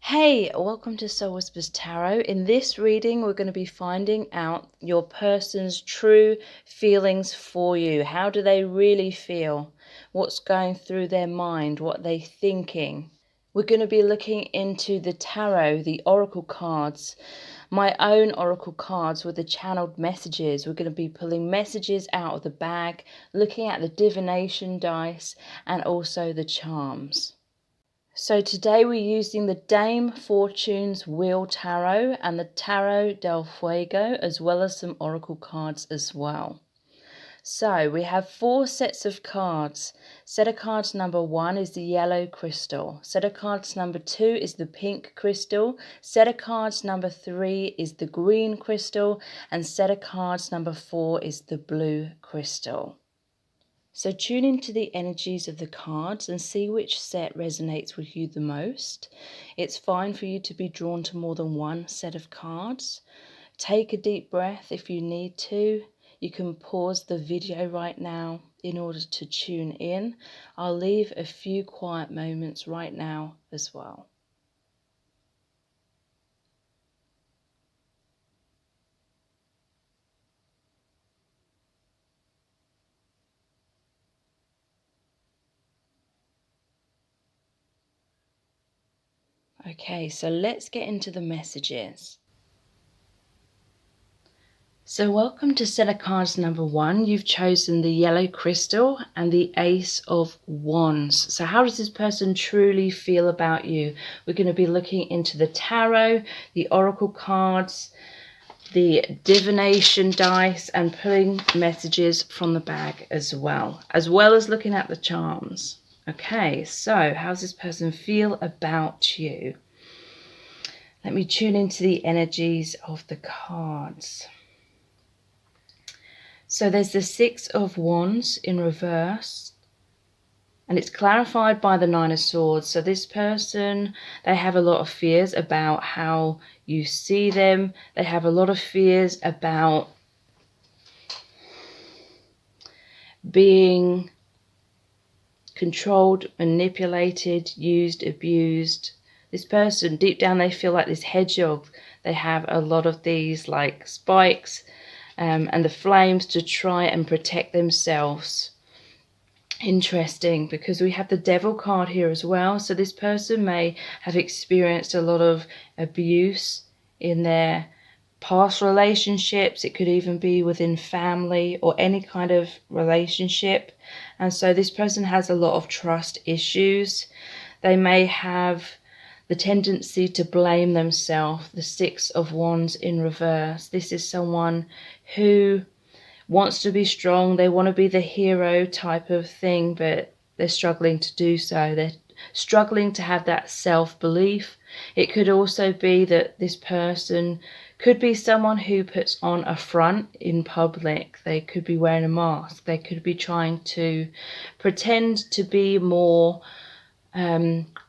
Hey, welcome to Soul Whispers Tarot. In this reading, we're going to be finding out your person's true feelings for you. How do they really feel? What's going through their mind? What are they thinking? We're going to be looking into the tarot, the oracle cards, my own oracle cards with the channeled messages. We're going to be pulling messages out of the bag, looking at the divination dice, and also the charms. So today we're using the Dame Fortune's Wheel Tarot and the Tarot del Fuego, as well as some oracle cards as well. So we have 4 sets of cards. Set of cards number 1 is the yellow crystal. Set of cards number 2 is the pink crystal. Set of cards number 3 is the green crystal. And set of cards number 4 is the blue crystal. So tune into the energies of the cards and see which set resonates with you the most. It's fine for you to be drawn to more than one set of cards. Take a deep breath if you need to. You can pause the video right now in order to tune in. I'll leave a few quiet moments right now as well. Okay, so let's get into the messages. So welcome to set of cards number 1. You've chosen the yellow crystal and the Ace of Wands. So how does this person truly feel about you? We're going to be looking into the tarot, the oracle cards, the divination dice, and pulling messages from the bag as well as looking at the charms. Okay, so how does this person feel about you? Let me tune into the energies of the cards. So there's the 6 of Wands in reverse, and it's clarified by the 9 of Swords. So this person, they have a lot of fears about how you see them. They have a lot of fears about being controlled, manipulated, used, abused. This person, deep down, they feel like this hedgehog. They have a lot of these like spikes and the flames to try and protect themselves. Interesting, because we have the Devil card here as well. So this person may have experienced a lot of abuse in their past relationships. It could even be within family or any kind of relationship. And so this person has a lot of trust issues. They may have the tendency to blame themselves. The 6 of Wands in reverse. This is someone who wants to be strong. They want to be the hero type of thing, but they're struggling to do so. They're struggling to have that self-belief. It could also be that this person could be someone who puts on a front in public. They could be wearing a mask. They could be trying to pretend to be more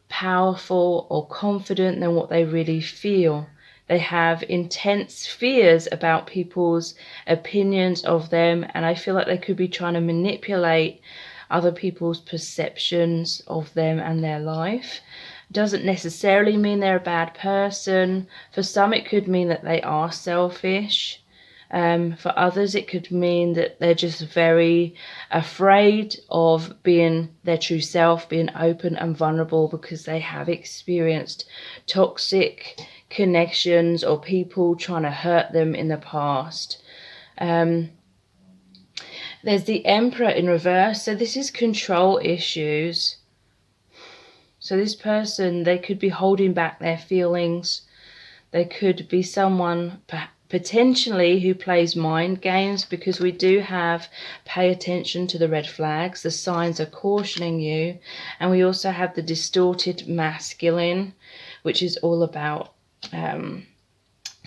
powerful or confident than what they really feel. They have intense fears about people's opinions of them, and I feel like they could be trying to manipulate other people's perceptions of them and their life. Doesn't necessarily mean they're a bad person. For some, it could mean that they are selfish. For others, it could mean that they're just very afraid of being their true self, being open and vulnerable, because they have experienced toxic connections or people trying to hurt them in the past. There's the Emperor in reverse. So this is control issues. So this person, they could be holding back their feelings. They could be someone potentially who plays mind games, because we do have pay attention to the red flags. The signs are cautioning you. And we also have the distorted masculine, which is all about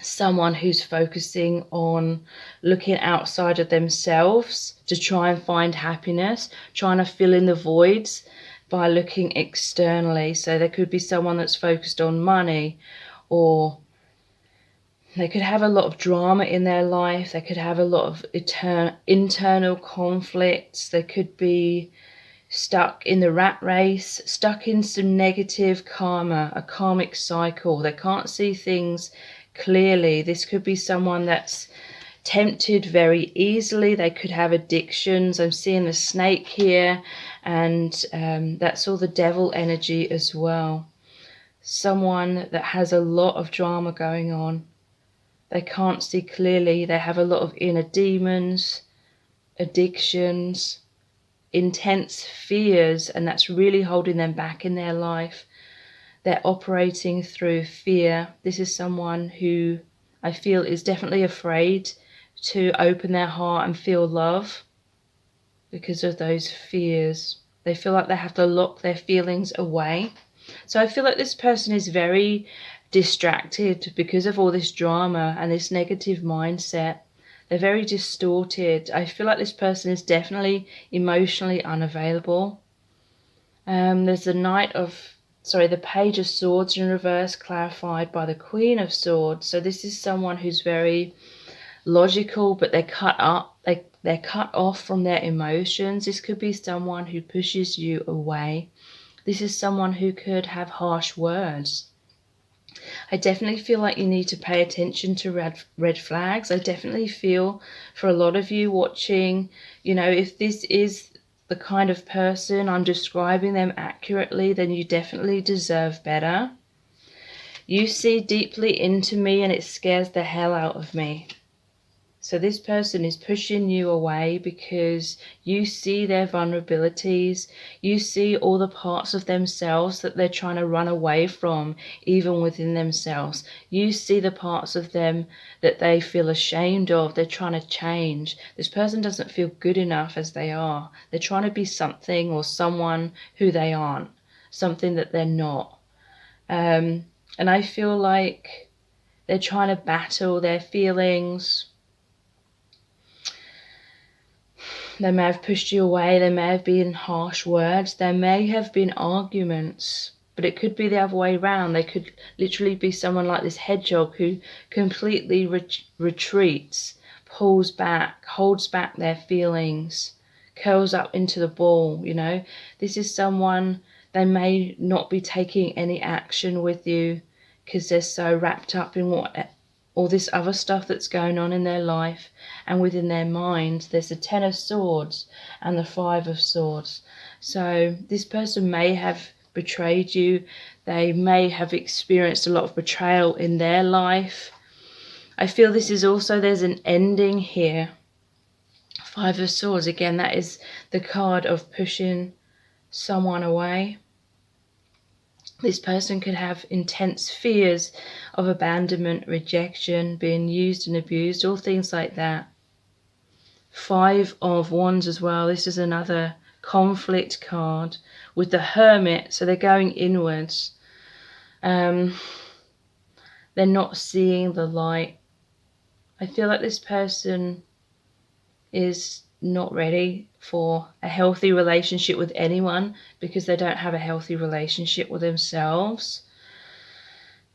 someone who's focusing on looking outside of themselves to try and find happiness, trying to fill in the voids by looking externally. So there could be someone that's focused on money, or they could have a lot of drama in their life. They could have a lot of internal conflicts. They could be stuck in the rat race, stuck in some negative karma, a karmic cycle. They can't see things clearly. This could be someone that's tempted very easily. They could have addictions. I'm seeing a snake here, and that's all the devil energy as well. Someone that has a lot of drama going on. They can't see clearly. They have a lot of inner demons, addictions, intense fears, and that's really holding them back in their life. They're operating through fear. This is someone who I feel is definitely afraid to open their heart and feel love because of those fears. They feel like they have to lock their feelings away. So I feel like this person is very distracted because of all this drama and this negative mindset. They're very distorted. I feel like this person is definitely emotionally unavailable. There's the Page of Swords in reverse, clarified by the Queen of Swords. So this is someone who's very logical, but they're cut off from their emotions. This could be someone who pushes you away. This is someone who could have harsh words. I definitely feel like you need to pay attention to red flags. I definitely feel for a lot of you watching, if this is the kind of person, I'm describing them accurately, then you definitely deserve better. You see deeply into me and it scares the hell out of me. So this person is pushing you away because you see their vulnerabilities. You see all the parts of themselves that they're trying to run away from, even within themselves. You see the parts of them that they feel ashamed of. They're trying to change. This person doesn't feel good enough as they are. They're trying to be something or someone who they aren't, something that they're not. And I feel like they're trying to battle their feelings. They may have pushed you away. There may have been harsh words. There may have been arguments, but it could be the other way around. They could literally be someone like this hedgehog who completely retreats, pulls back, holds back their feelings, curls up into the ball, This is someone, they may not be taking any action with you because they're so wrapped up in all this other stuff that's going on in their life and within their mind. There's the 10 of Swords and the 5 of Swords. So this person may have betrayed you. They may have experienced a lot of betrayal in their life. I feel this is also, there's an ending here. 5 of Swords, again, that is the card of pushing someone away. This person could have intense fears of abandonment, rejection, being used and abused, all things like that. 5 of Wands as well. This is another conflict card with the Hermit. So they're going inwards. They're not seeing the light. I feel like this person is not ready for a healthy relationship with anyone because they don't have a healthy relationship with themselves.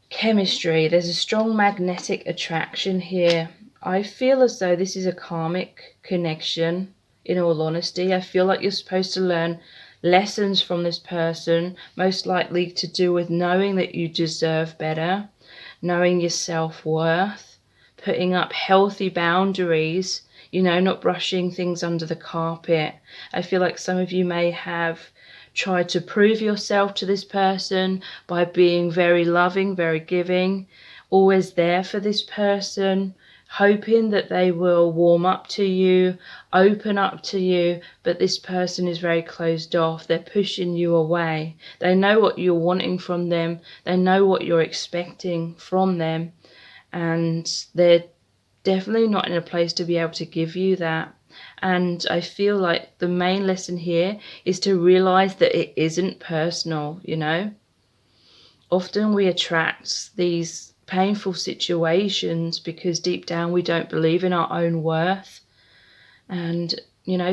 Chemistry, there's a strong magnetic attraction here. I feel as though this is a karmic connection, in all honesty. I feel like you're supposed to learn lessons from this person, most likely to do with knowing that you deserve better, knowing your self-worth, putting up healthy boundaries, not brushing things under the carpet. I feel like some of you may have tried to prove yourself to this person by being very loving, very giving, always there for this person, hoping that they will warm up to you, open up to you, but this person is very closed off. They're pushing you away. They know what you're wanting from them. They know what you're expecting from them, and they're definitely not in a place to be able to give you that. And I feel like the main lesson here is to realize that it isn't personal, Often we attract these painful situations because deep down we don't believe in our own worth. And,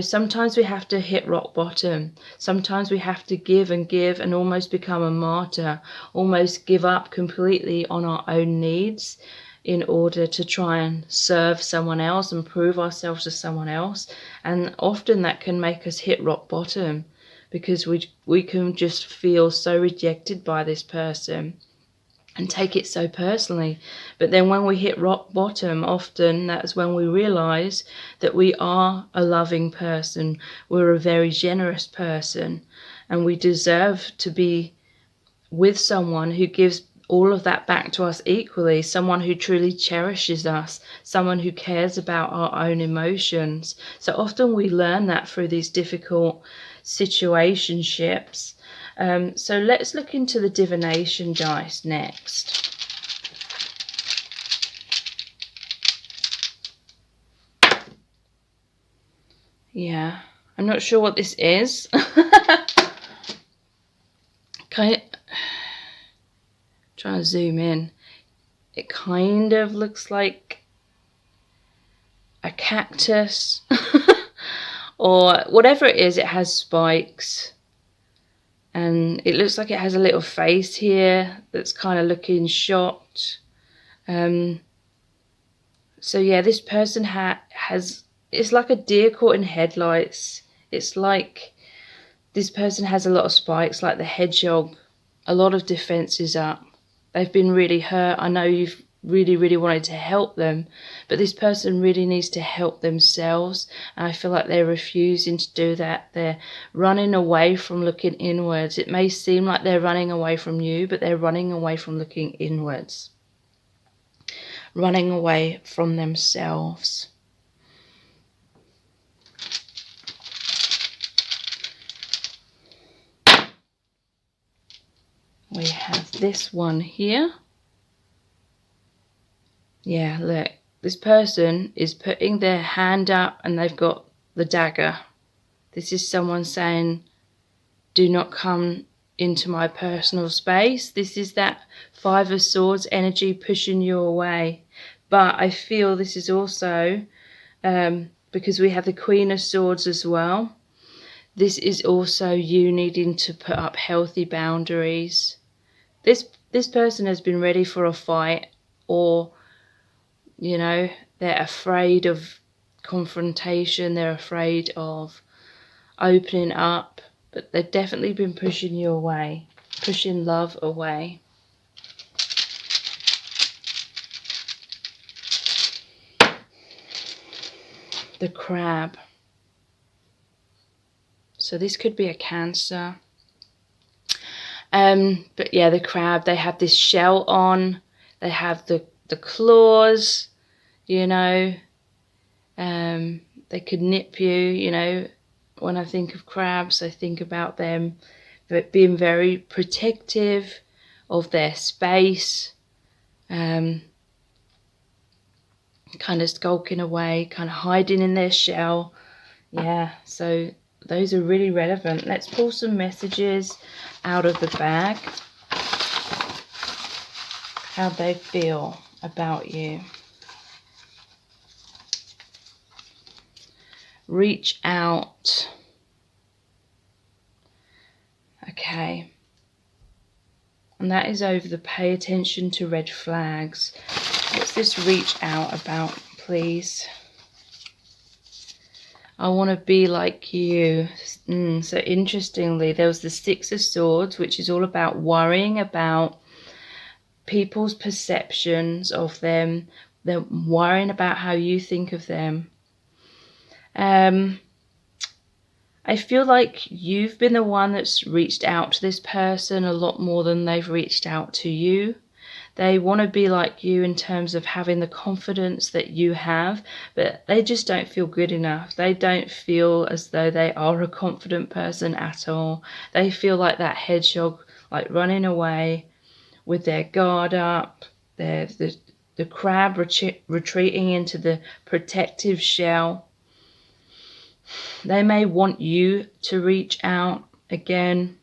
sometimes we have to hit rock bottom. Sometimes we have to give and almost become a martyr, almost give up completely on our own needs in order to try and serve someone else and prove ourselves to someone else. And often that can make us hit rock bottom because we can just feel so rejected by this person and take it so personally. But then when we hit rock bottom, often that's when we realize that we are a loving person, we're a very generous person, and we deserve to be with someone who gives all of that back to us equally, someone who truly cherishes us, someone who cares about our own emotions. So often we learn that through these difficult situationships. So let's look into the divination dice next. Yeah, I'm not sure what this is. Trying to zoom in. It kind of looks like a cactus or whatever it is. It has spikes and it looks like it has a little face here that's kind of looking shocked. So yeah, this person has, it's like a deer caught in headlights. It's like this person has a lot of spikes, like the hedgehog, a lot of defenses up. They've been really hurt. I know you've really wanted to help them, but this person really needs to help themselves, and I feel like they're refusing to do that. They're running away from looking inwards. It may seem like they're running away from you, but they're running away from looking inwards, running away from themselves. We have this one here. Yeah, look, this person is putting their hand up and they've got the dagger. This is someone saying, do not come into my personal space. This is that Five of Swords energy pushing you away. But I feel this is also, because we have the Queen of Swords as well, this is also you needing to put up healthy boundaries. This person has been ready for a fight, or, you know, they're afraid of confrontation, they're afraid of opening up, but they've definitely been pushing you away, pushing love away. The crab. So this could be a Cancer. But yeah, the crab, they have this shell on, they have the claws, you know, they could nip you, you know. When I think of crabs, I think about them being very protective of their space, kind of skulking away, kind of hiding in their shell. Yeah, so those are really relevant. Let's pull some messages out of the bag. How they feel about you. Reach out. Okay. And that is over the pay attention to red flags. What's this reach out about, please? I want to be like you. So interestingly, there was the Six of Swords, which is all about worrying about people's perceptions of them. They're worrying about how you think of them. I feel like you've been the one that's reached out to this person a lot more than they've reached out to you. They want to be like you in terms of having the confidence that you have, but they just don't feel good enough. They don't feel as though they are a confident person at all. They feel like that hedgehog, like running away with their guard up. They're the crab retreating into the protective shell. They may want you to reach out again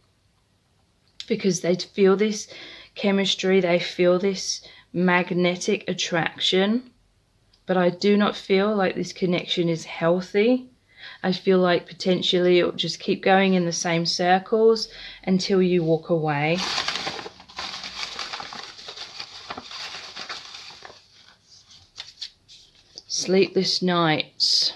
because they feel this chemistry, they feel this magnetic attraction, but I do not feel like this connection is healthy. I feel like potentially it will just keep going in the same circles until you walk away. Sleepless nights.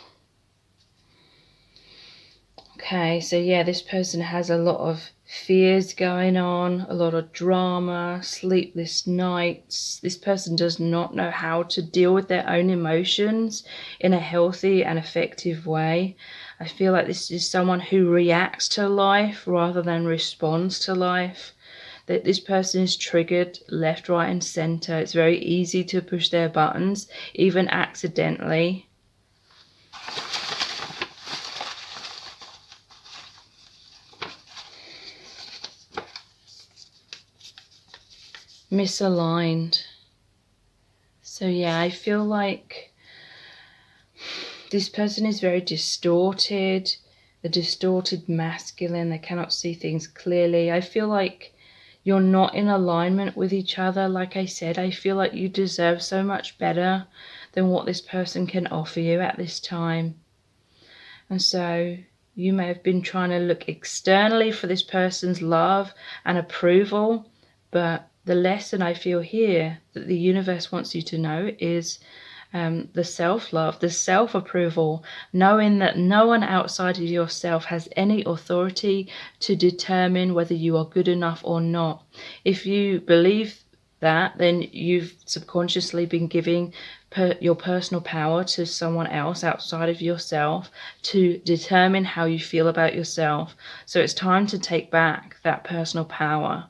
Okay, Okay, so yeah, this person has a lot of fears going on, a lot of drama, sleepless nights. This person does not know how to deal with their own emotions in a healthy and effective way. I feel like this is someone who reacts to life rather than responds to life. That this person is triggered left, right, and center. It's very easy to push their buttons, even accidentally. Misaligned. So yeah, I feel like this person is very distorted, the distorted masculine. They cannot see things clearly. I feel like you're not in alignment with each other. Like I said, I feel like you deserve so much better than what this person can offer you at this time. And so you may have been trying to look externally for this person's love and approval, but the lesson I feel here that the universe wants you to know is the self-love, the self-approval, knowing that no one outside of yourself has any authority to determine whether you are good enough or not. If you believe that, then you've subconsciously been giving your personal power to someone else outside of yourself to determine how you feel about yourself. So it's time to take back that personal power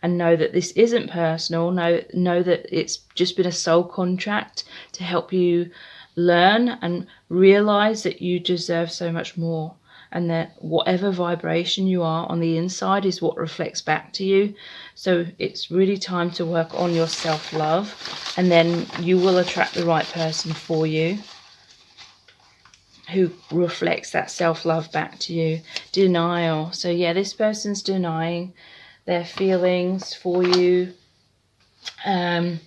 and know that this isn't personal. Know that it's just been a soul contract to help you learn and realize that you deserve so much more, and that whatever vibration you are on the inside is what reflects back to you. So it's really time to work on your self-love, and then you will attract the right person for you who reflects that self-love back to you. Denial. So yeah, this person's denying their feelings for you. You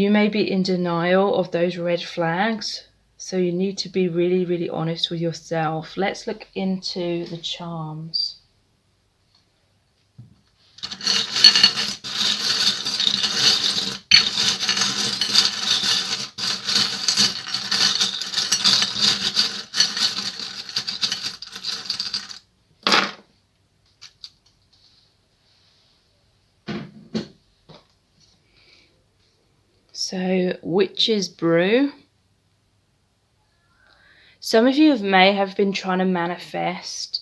may be in denial of those red flags, so you need to be really, really honest with yourself. Let's look into the charms. So, Witch's Brew. Some of you may have been trying to manifest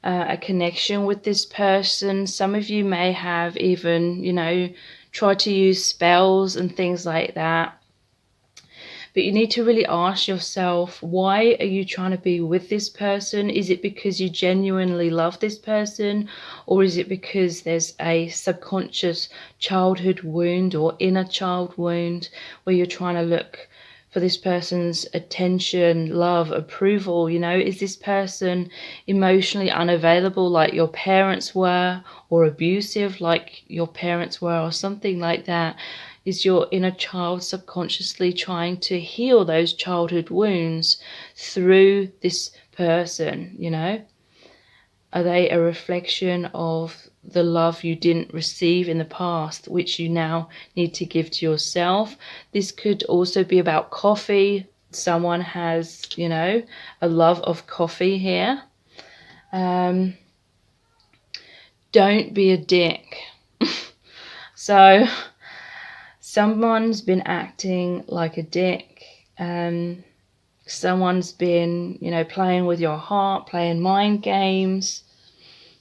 a connection with this person. Some of you may have even, tried to use spells and things like that. But you need to really ask yourself, why are you trying to be with this person? Is it because you genuinely love this person? Or is it because there's a subconscious childhood wound or inner child wound where you're trying to look for this person's attention, love, approval? Is this person emotionally unavailable like your parents were, or abusive like your parents were, or something like that? Is your inner child subconsciously trying to heal those childhood wounds through this person? Are they a reflection of the love you didn't receive in the past, which you now need to give to yourself? This could also be about coffee. Someone has, a love of coffee here. Don't be a dick. So someone's been acting like a dick. Someone's been, playing with your heart, playing mind games,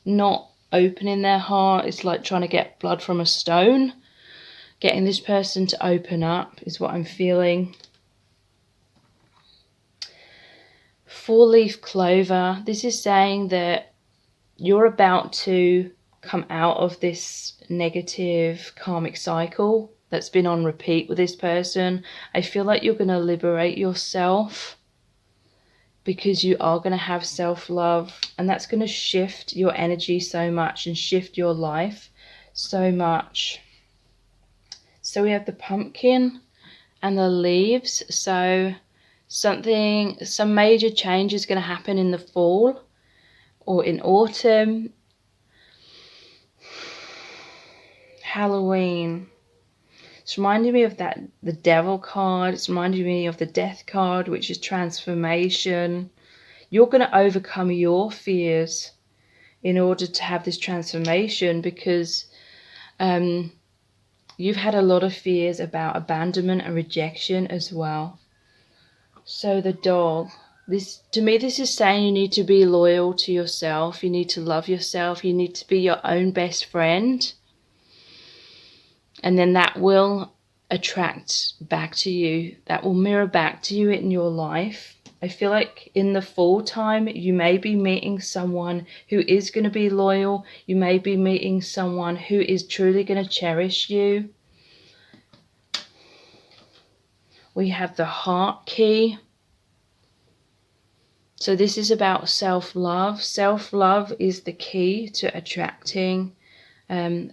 not opening their heart. It's like trying to get blood from a stone. Getting this person to open up is what I'm feeling. 4-leaf clover. This is saying that you're about to come out of this negative karmic cycle that's been on repeat with this person. I feel like you're going to liberate yourself, because you are going to have self-love, and that's going to shift your energy so much and shift your life so much. So we have the pumpkin and the leaves. So some major change is going to happen in the fall or in autumn. Halloween. It's reminding me of the devil card. It's reminding me of the death card, which is transformation. you're going to overcome your fears in order to have this transformation, because you've had a lot of fears about abandonment and rejection as well. So the dog, this, to me, this is saying you need to be loyal to yourself. You need to love yourself. You need to be your own best friend. And then that will attract back to you. That will mirror back to you in your life. I feel like in the fall time, you may be meeting someone who is going to be loyal. You may be meeting someone who is truly going to cherish you. We have the heart key. So this is about self-love. Self-love is the key to attracting the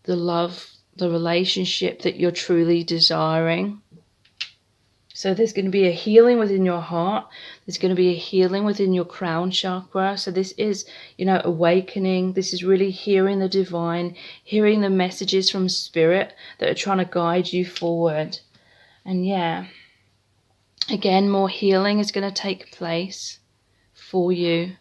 love, the relationship that you're truly desiring. So there's going to be a healing within your heart. There's going to be a healing within your crown chakra. So this is, awakening. This is really hearing the divine, hearing the messages from spirit that are trying to guide you forward. And yeah, again, more healing is going to take place for you.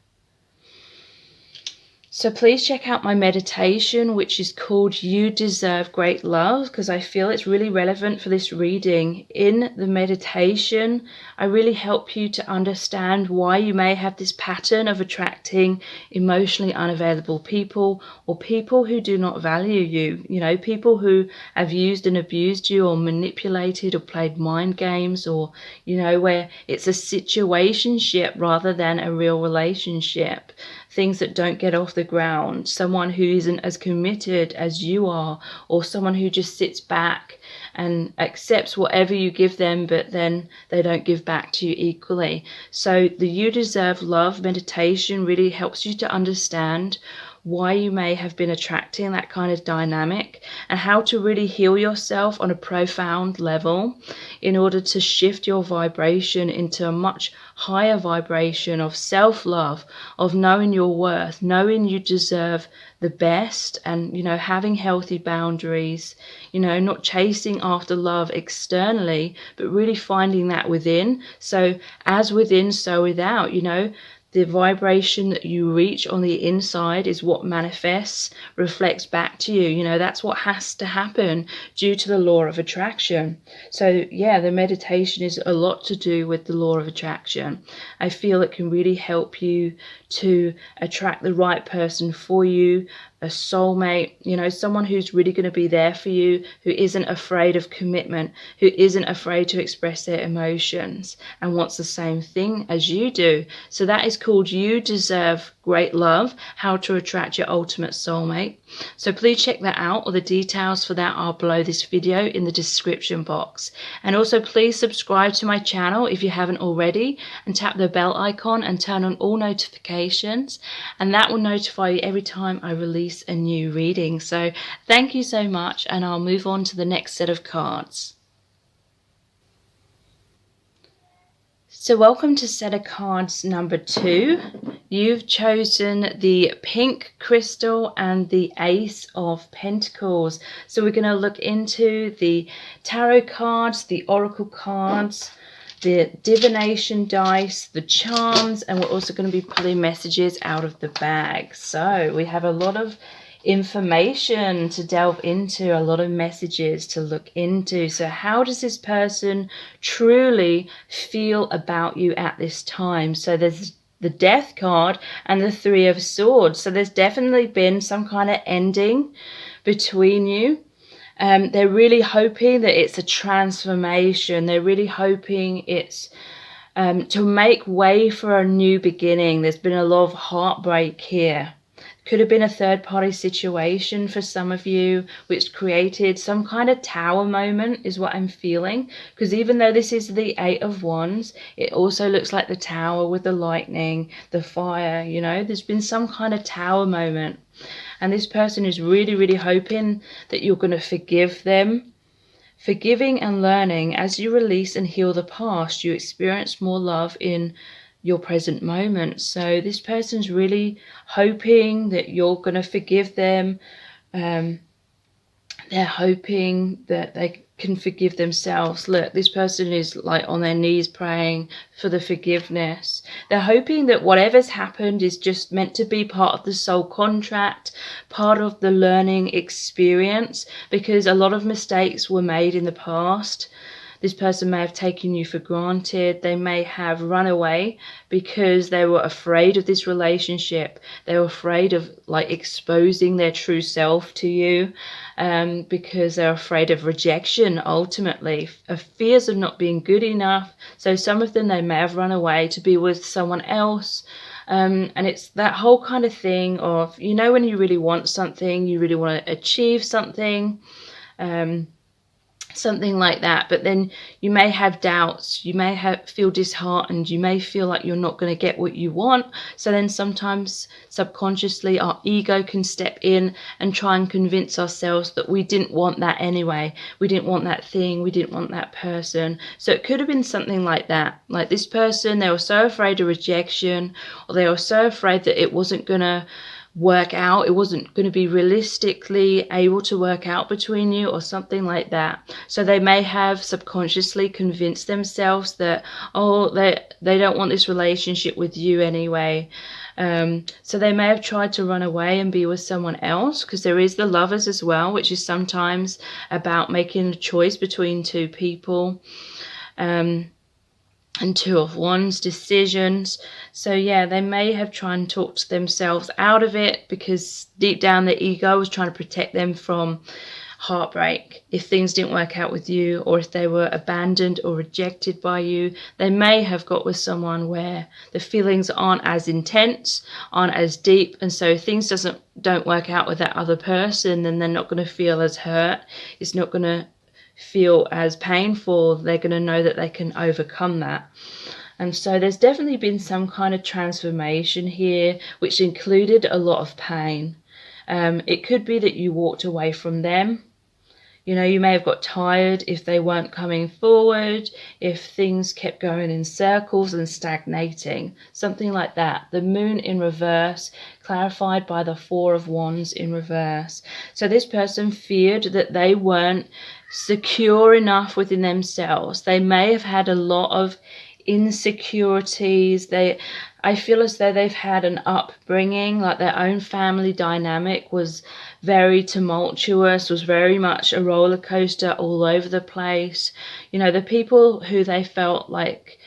So please check out my meditation, which is called You Deserve Great Love, because I feel it's really relevant for this reading. In the meditation, I really help you to understand why you may have this pattern of attracting emotionally unavailable people, or people who do not value you. People who have used and abused you, or manipulated, or played mind games, or, where it's a situationship rather than a real relationship. Things that don't get off the ground, someone who isn't as committed as you are, or someone who just sits back and accepts whatever you give them, but then they don't give back to you equally. So the You Deserve Love meditation really helps you to understand why you may have been attracting that kind of dynamic, and how to really heal yourself on a profound level in order to shift your vibration into a much higher vibration of self-love, of knowing your worth, knowing you deserve the best, and having healthy boundaries, not chasing after love externally, but really finding that within. So as within, so without. The vibration that you reach on the inside is what manifests, reflects back to you. That's what has to happen due to the law of attraction. So yeah, the meditation is a lot to do with the law of attraction. I feel it can really help you to attract the right person for you, a soulmate, someone who's really going to be there for you, who isn't afraid of commitment, who isn't afraid to express their emotions and wants the same thing as you do. So that is called You Deserve Great Love, How to Attract Your Ultimate Soulmate. So please check that out, or the details for that are below this video in the description box. And also please subscribe to my channel if you haven't already, and tap the bell icon and turn on all notifications, and that will notify you every time I release a new reading. So thank you so much, and I'll move on to the next set of cards. So welcome to set of cards number 2. You've chosen the pink crystal and the Ace of Pentacles. So we're going to look into the tarot cards, the oracle cards, the divination dice, the charms, and we're also going to be pulling messages out of the bag. So we have a lot of information to delve into, a lot of messages to look into. So how does this person truly feel about you at this time? So there's the Death card and the Three of Swords. So there's definitely been some kind of ending between you. They're really hoping that it's a transformation. They're really hoping it's to make way for a new beginning. There's been a lot of heartbreak here. Could have been a third-party situation for some of you, which created some kind of tower moment, is what I'm feeling. Because even though this is the Eight of Wands, it also looks like the tower with the lightning, the fire, There's been some kind of tower moment. And this person is really, really hoping that you're going to forgive them. Forgiving and learning, as you release and heal the past, you experience more love in your present moment. So this person's really hoping that you're going to forgive them. They're hoping that they can forgive themselves. Look, this person is like on their knees praying for the forgiveness. They're hoping that whatever's happened is just meant to be part of the soul contract, part of the learning experience, because a lot of mistakes were made in the past. This person may have taken you for granted. They may have run away because they were afraid of this relationship. They were afraid of like exposing their true self to you, because they're afraid of rejection, ultimately, of fears of not being good enough. So some of them, they may have run away to be with someone else. And it's that whole kind of thing of, you know, when you really want something, you really want to achieve something, something like that, but then you may have doubts, you may feel disheartened, you may feel like you're not going to get what you want. So then sometimes subconsciously our ego can step in and try and convince ourselves that we didn't want that anyway, we didn't want that thing, we didn't want that person. So it could have been something like that, like this person, they were so afraid of rejection, or they were so afraid that it wasn't going to work out, it wasn't going to be realistically able to work out between you, or something like that. So they may have subconsciously convinced themselves that, oh, they don't want this relationship with you anyway. So they may have tried to run away and be with someone else, because there is the Lovers as well, which is sometimes about making a choice between two people. And Two of Wands, decisions. So yeah, they may have tried and talked themselves out of it, because deep down the ego was trying to protect them from heartbreak. If things didn't work out with you, or if they were abandoned or rejected by you, they may have got with someone where the feelings aren't as intense, aren't as deep, and so if things don't work out with that other person, then they're not going to feel as hurt. It's not going to feel as painful. They're going to know that they can overcome that. And so there's definitely been some kind of transformation here, which included a lot of pain. It could be that you walked away from them. You know, you may have got tired if they weren't coming forward, if things kept going in circles and stagnating, something like that. The Moon in reverse, clarified by the Four of Wands in reverse. So this person feared that they weren't secure enough within themselves. They may have had a lot of insecurities. I feel as though they've had an upbringing, like their own family dynamic was very tumultuous, was very much a roller coaster all over the place. You know, the people who they felt like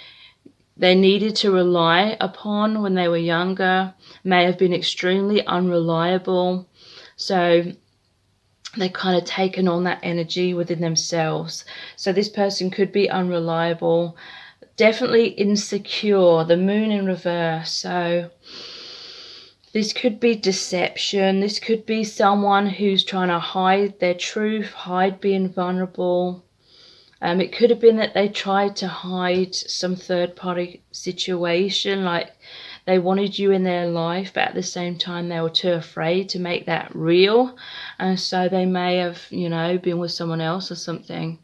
they needed to rely upon when they were younger may have been extremely unreliable. So they kind of taken on that energy within themselves. So this person could be unreliable, definitely insecure, the Moon in reverse. So this could be deception. This could be someone who's trying to hide their truth, hide being vulnerable. It could have been that they tried to hide some third-party situation, like they wanted you in their life, but at the same time they were too afraid to make that real. And so they may have, you know, been with someone else or something,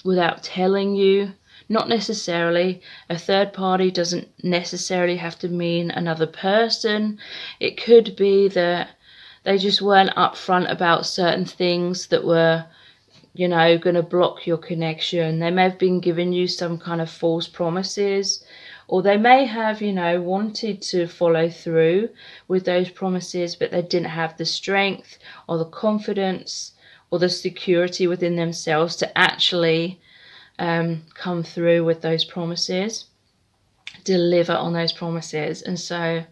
without telling you. Not necessarily. A third party doesn't necessarily have to mean another person. It could be that they just weren't upfront about certain things that were, you know, going to block your connection. They may have been giving you some kind of false promises, or they may have, you know, wanted to follow through with those promises, but they didn't have the strength or the confidence or the security within themselves to actually come through with those promises, deliver on those promises. And so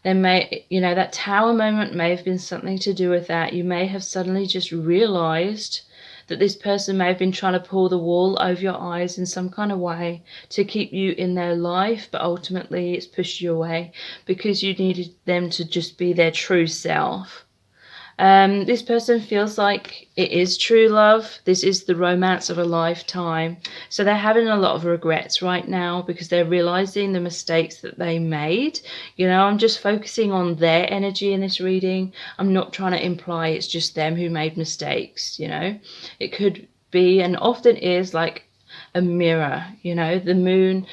there may, you know, that Tower moment may have been something to do with that. You may have suddenly just realized that this person may have been trying to pull the wool over your eyes in some kind of way to keep you in their life, but ultimately it's pushed you away because you needed them to just be their true self. This person feels like it is true love. This is the romance of a lifetime. So they're having a lot of regrets right now because they're realizing the mistakes that they made. You know, I'm just focusing on their energy in this reading. I'm not trying to imply it's just them who made mistakes, you know. It could be, and often is, like a mirror, you know. The Moon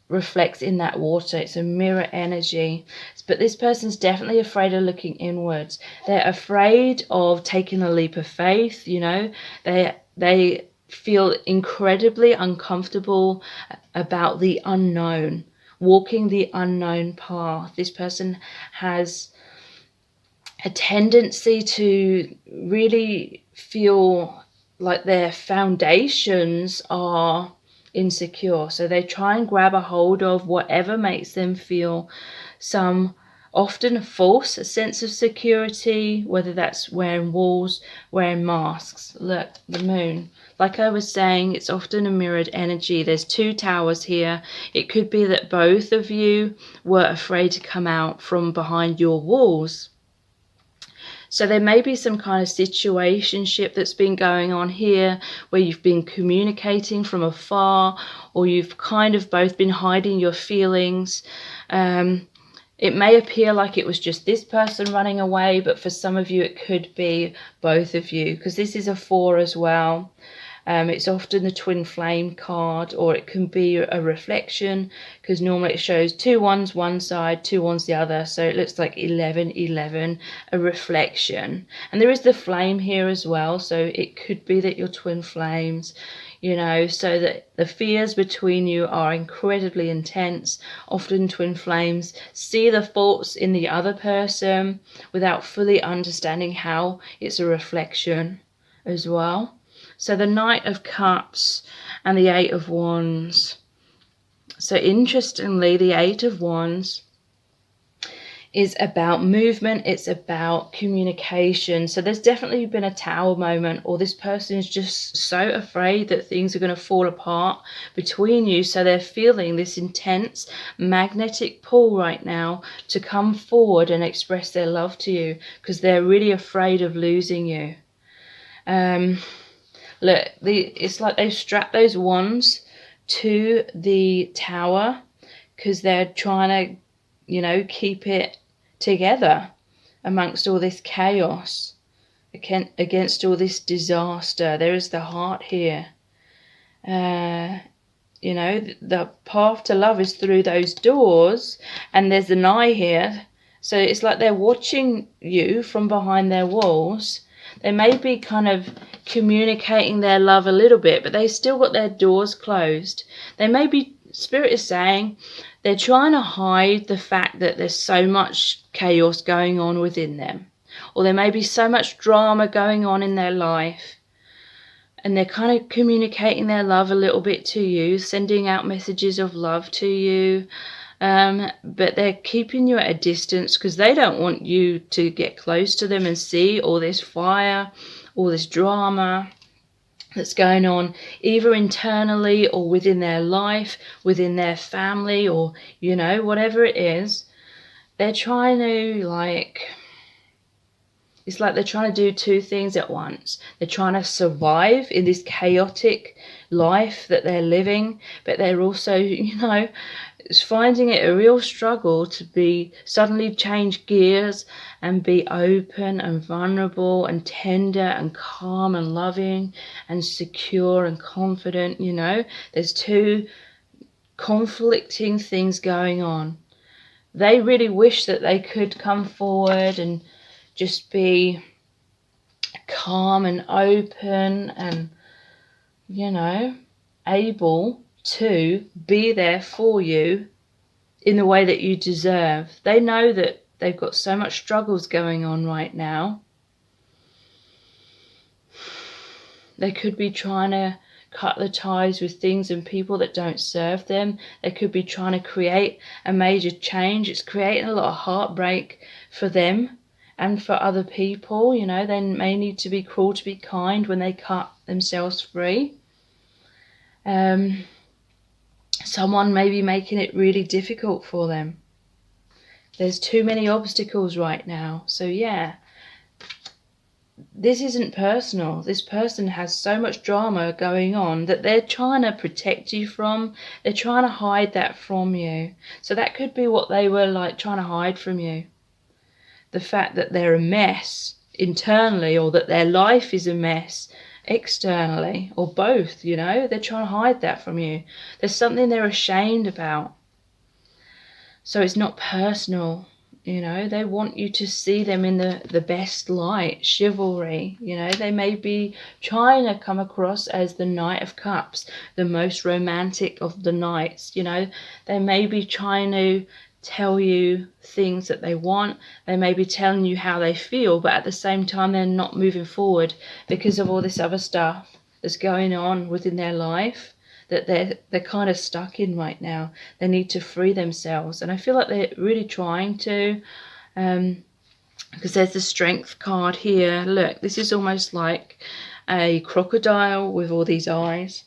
reflects in that water. It's a mirror energy. But this person's definitely afraid of looking inwards. They're afraid of taking a leap of faith, you know. They feel incredibly uncomfortable about the unknown, walking the unknown path. This person has a tendency to really feel like their foundations are insecure. So they try and grab a hold of whatever makes them feel some often false sense of security, whether that's wearing walls, wearing masks. Look, the moon. Like I was saying, it's often a mirrored energy. There's two towers here. It could be that both of you were afraid to come out from behind your walls. So there may be some kind of situationship that's been going on here where you've been communicating from afar, or you've kind of both been hiding your feelings. It may appear like it was just this person running away, but for some of you it could be both of you, because this is a 4 as well. It's often the twin flame card, or it can be a reflection, because normally it shows 2 1s one side, 2 1s the other. So it looks like 11 11, a reflection. And there is the flame here as well. So it could be that you're twin flames, you know, so that the fears between you are incredibly intense. Often twin flames see the faults in the other person without fully understanding how it's a reflection as well. So the Knight of Cups and the 8 of Wands. So interestingly, the 8 of Wands is about movement. It's about communication. So there's definitely been a tower moment, or this person is just so afraid that things are going to fall apart between you. So they're feeling this intense magnetic pull right now to come forward and express their love to you, because they're really afraid of losing you. Look, it's like they've strapped those wands to the tower because they're trying to, you know, keep it together amongst all this chaos, against all this disaster. There is the heart here. You know, the path to love is through those doors, and there's an eye here. So it's like they're watching you from behind their walls. They may be kind of communicating their love a little bit, but they still got their doors closed. They may be, Spirit is saying, they're trying to hide the fact that there's so much chaos going on within them. Or there may be so much drama going on in their life. And they're kind of communicating their love a little bit to you, sending out messages of love to you. But they're keeping you at a distance because they don't want you to get close to them and see all this fire, all this drama that's going on, either internally or within their life, within their family, or, you know, whatever it is. They're trying to, like, it's like they're trying to do two things at once. They're trying to survive in this chaotic life that they're living, but they're also, you know, finding it a real struggle to be suddenly change gears and be open and vulnerable and tender and calm and loving and secure and confident. You know, there's two conflicting things going on. They really wish that they could come forward and just be calm and open and, you know, able to be there for you in the way that you deserve. They know that they've got so much struggles going on right now. They could be trying to cut the ties with things and people that don't serve them. They could be trying to create a major change. It's creating a lot of heartbreak for them and for other people. You know, they may need to be cruel to be kind when they cut themselves free. Someone may be making it really difficult for them. There's too many obstacles right now. So yeah, this isn't personal. This person has so much drama going on that they're trying to protect you from. They're trying to hide that from you. So that could be what they were like trying to hide from you. The fact that they're a mess internally, or that their life is a mess externally, or both, you know. They're trying to hide that from you. There's something they're ashamed about. So it's not personal, you know. They want you to see them in the best light, chivalry, you know. They may be trying to come across as the Knight of Cups, the most romantic of the knights, you know. They may be trying to tell you things that they want. They may be telling you how they feel, but at the same time they're not moving forward because of all this other stuff that's going on within their life that they're kind of stuck in right now. They need to free themselves, and I feel like they're really trying to, because there's the Strength card here. Look, this is almost like a crocodile with all these eyes,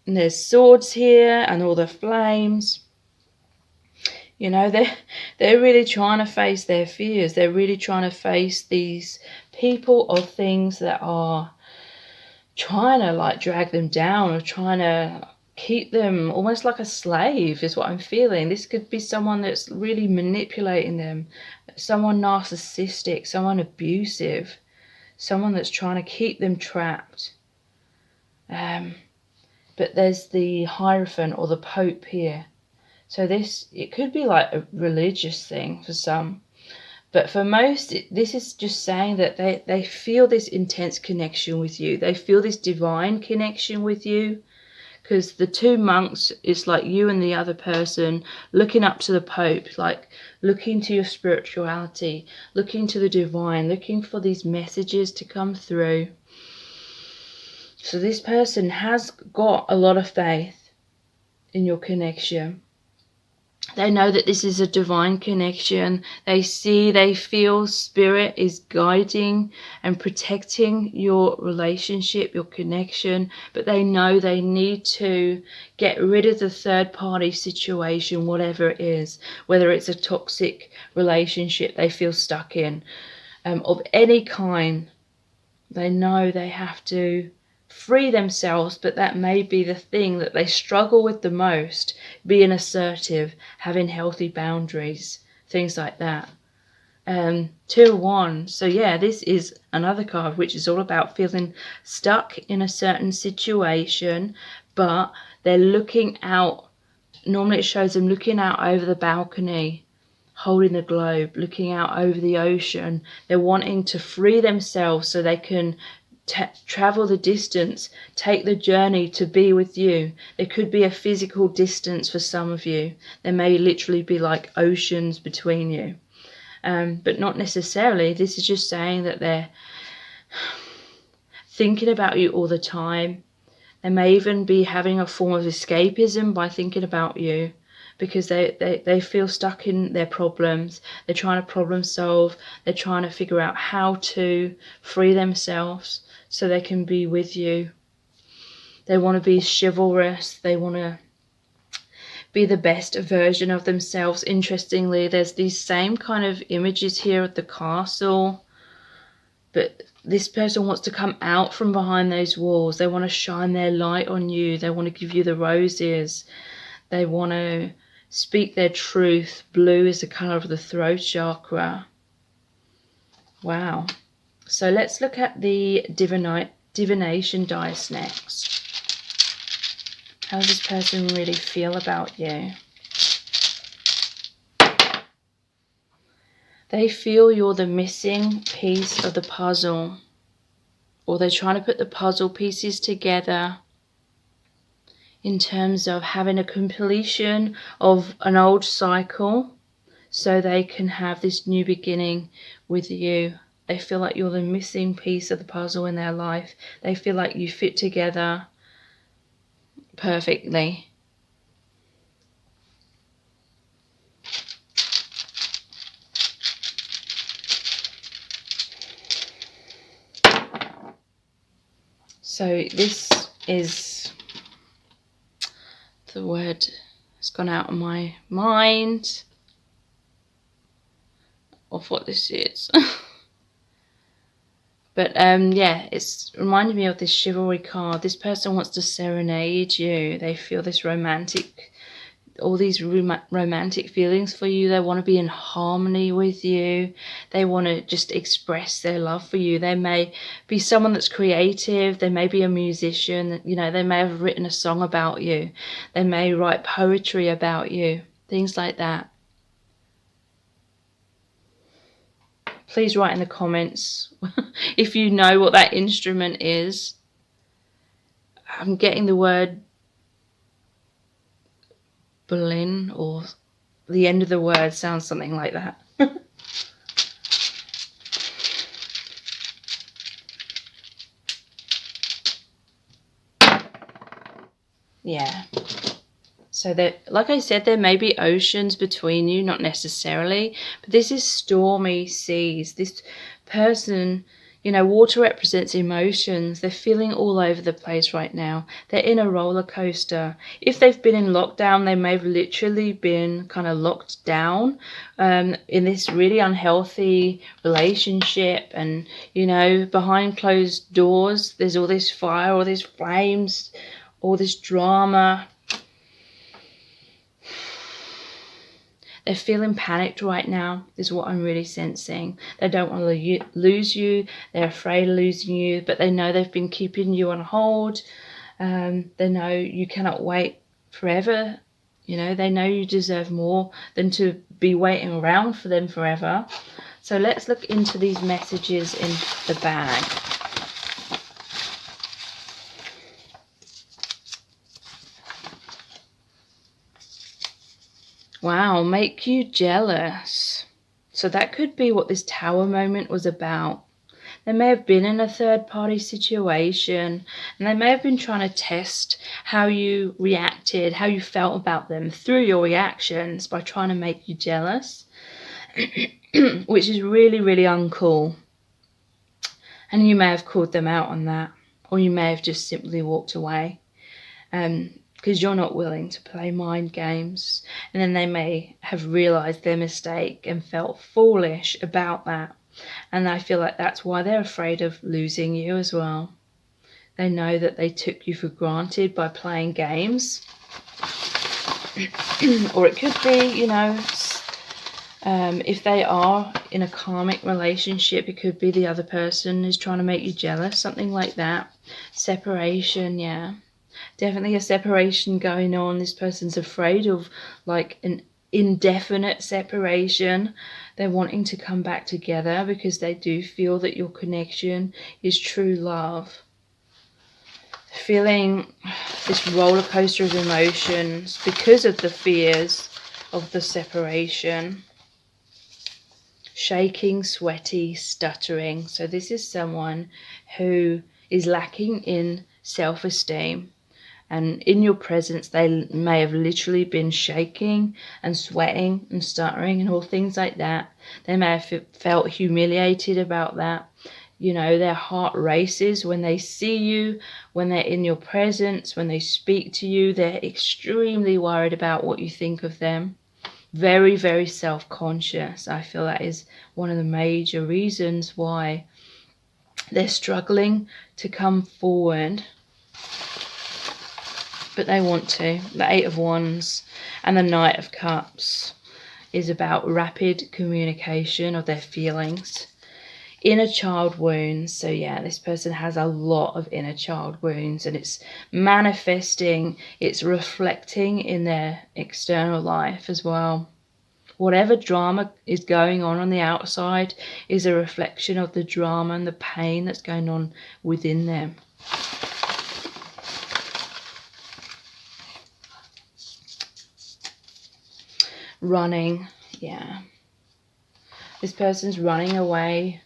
and there's swords here and all the flames. You know, they're really trying to face their fears. They're really trying to face these people or things that are trying to like drag them down, or trying to keep them almost like a slave, is what I'm feeling. This could be someone that's really manipulating them, someone narcissistic, someone abusive, someone that's trying to keep them trapped. But there's the Hierophant or the Pope here. So it could be like a religious thing for some. But for most, this is just saying that they feel this intense connection with you. They feel this divine connection with you. Because the two monks is like you and the other person looking up to the Pope, like looking to your spirituality, looking to the divine, looking for these messages to come through. So this person has got a lot of faith in your connection. They know that this is a divine connection. They feel spirit is guiding and protecting your relationship, your connection, but they know they need to get rid of the third party situation, whatever it is, whether it's a toxic relationship they feel stuck in, of any kind. They know they have to free themselves, but that may be the thing that they struggle with the most, being assertive, having healthy boundaries, things like that. 2 of Wands. So yeah, this is another card which is all about feeling stuck in a certain situation, but they're looking out. Normally it shows them looking out over the balcony, holding the globe, looking out over the ocean. They're wanting to free themselves so they can travel the distance, take the journey to be with you. There could be a physical distance for some of you. There may literally be like oceans between you, but not necessarily. This is just saying that they're thinking about you all the time. They may even be having a form of escapism by thinking about you, because they feel stuck in their problems. They're trying to problem solve. They're trying to figure out how to free themselves so they can be with you. They want to be chivalrous. They want to be the best version of themselves. Interestingly, there's these same kind of images here at the castle, but this person wants to come out from behind those walls. They want to shine their light on you. They want to give you the roses. They want to speak their truth. Blue is the color of the throat chakra. Wow. So let's look at the divination dice next. How does this person really feel about you? They feel you're the missing piece of the puzzle, or they're trying to put the puzzle pieces together in terms of having a completion of an old cycle so they can have this new beginning with you. They feel like you're the missing piece of the puzzle in their life. They feel like you fit together perfectly. So this is the word has gone out of my mind of what this is. But yeah, it's reminded me of this chivalry card. This person wants to serenade you. They feel this romantic all these romantic feelings for you. They want to be in harmony with you. They want to just express their love for you. They may be someone that's creative. They may be a musician. You know, they may have written a song about you. They may write poetry about you. Things like that. Please write in the comments if you know what that instrument is. I'm getting the word Berlin, or the end of the word sounds something like that. Yeah. So that, like I said, there may be oceans between you, not necessarily, but this is stormy seas. This person, you know, water represents emotions. They're feeling all over the place right now. They're in a roller coaster. If they've been in lockdown, they may have literally been kind of locked down in this really unhealthy relationship. And, you know, behind closed doors, there's all this fire, all these flames, all this drama. They're feeling panicked right now, is what I'm really sensing. They don't want to lose you. They're afraid of losing you, but they know they've been keeping you on hold. They know you cannot wait forever. You know, they know you deserve more than to be waiting around for them forever. So let's look into these messages in the bag. Wow, make you jealous. So that could be what this tower moment was about. They may have been in a third-party situation, and they may have been trying to test how you reacted, how you felt about them through your reactions by trying to make you jealous, which is really, really uncool. And you may have called them out on that, or you may have just simply walked away. Because you're not willing to play mind games. And then they may have realised their mistake and felt foolish about that. And I feel like that's why they're afraid of losing you as well. They know that they took you for granted by playing games. Or it could be, you know, if they are in a karmic relationship, it could be the other person is trying to make you jealous, something like that. Separation, yeah. Definitely a separation going on. This person's afraid of like an indefinite separation. They're wanting to come back together because they do feel that your connection is true love. Feeling this roller coaster of emotions because of the fears of the separation. Shaking, sweaty, stuttering. So this is someone who is lacking in self-esteem. And in your presence, they may have literally been shaking and sweating and stuttering and all things like that. They may have felt humiliated about that. You know, their heart races when they see you, when they're in your presence, when they speak to you. They're extremely worried about what you think of them. Very, very self-conscious. I feel that is one of the major reasons why they're struggling to come forward. But they want to. The Eight of Wands and the Knight of Cups is about rapid communication of their feelings. Inner child wounds. So yeah, this person has a lot of inner child wounds, and it's manifesting, it's reflecting in their external life as well. Whatever drama is going on the outside is a reflection of the drama and the pain that's going on within them. Running, yeah. This person's running away,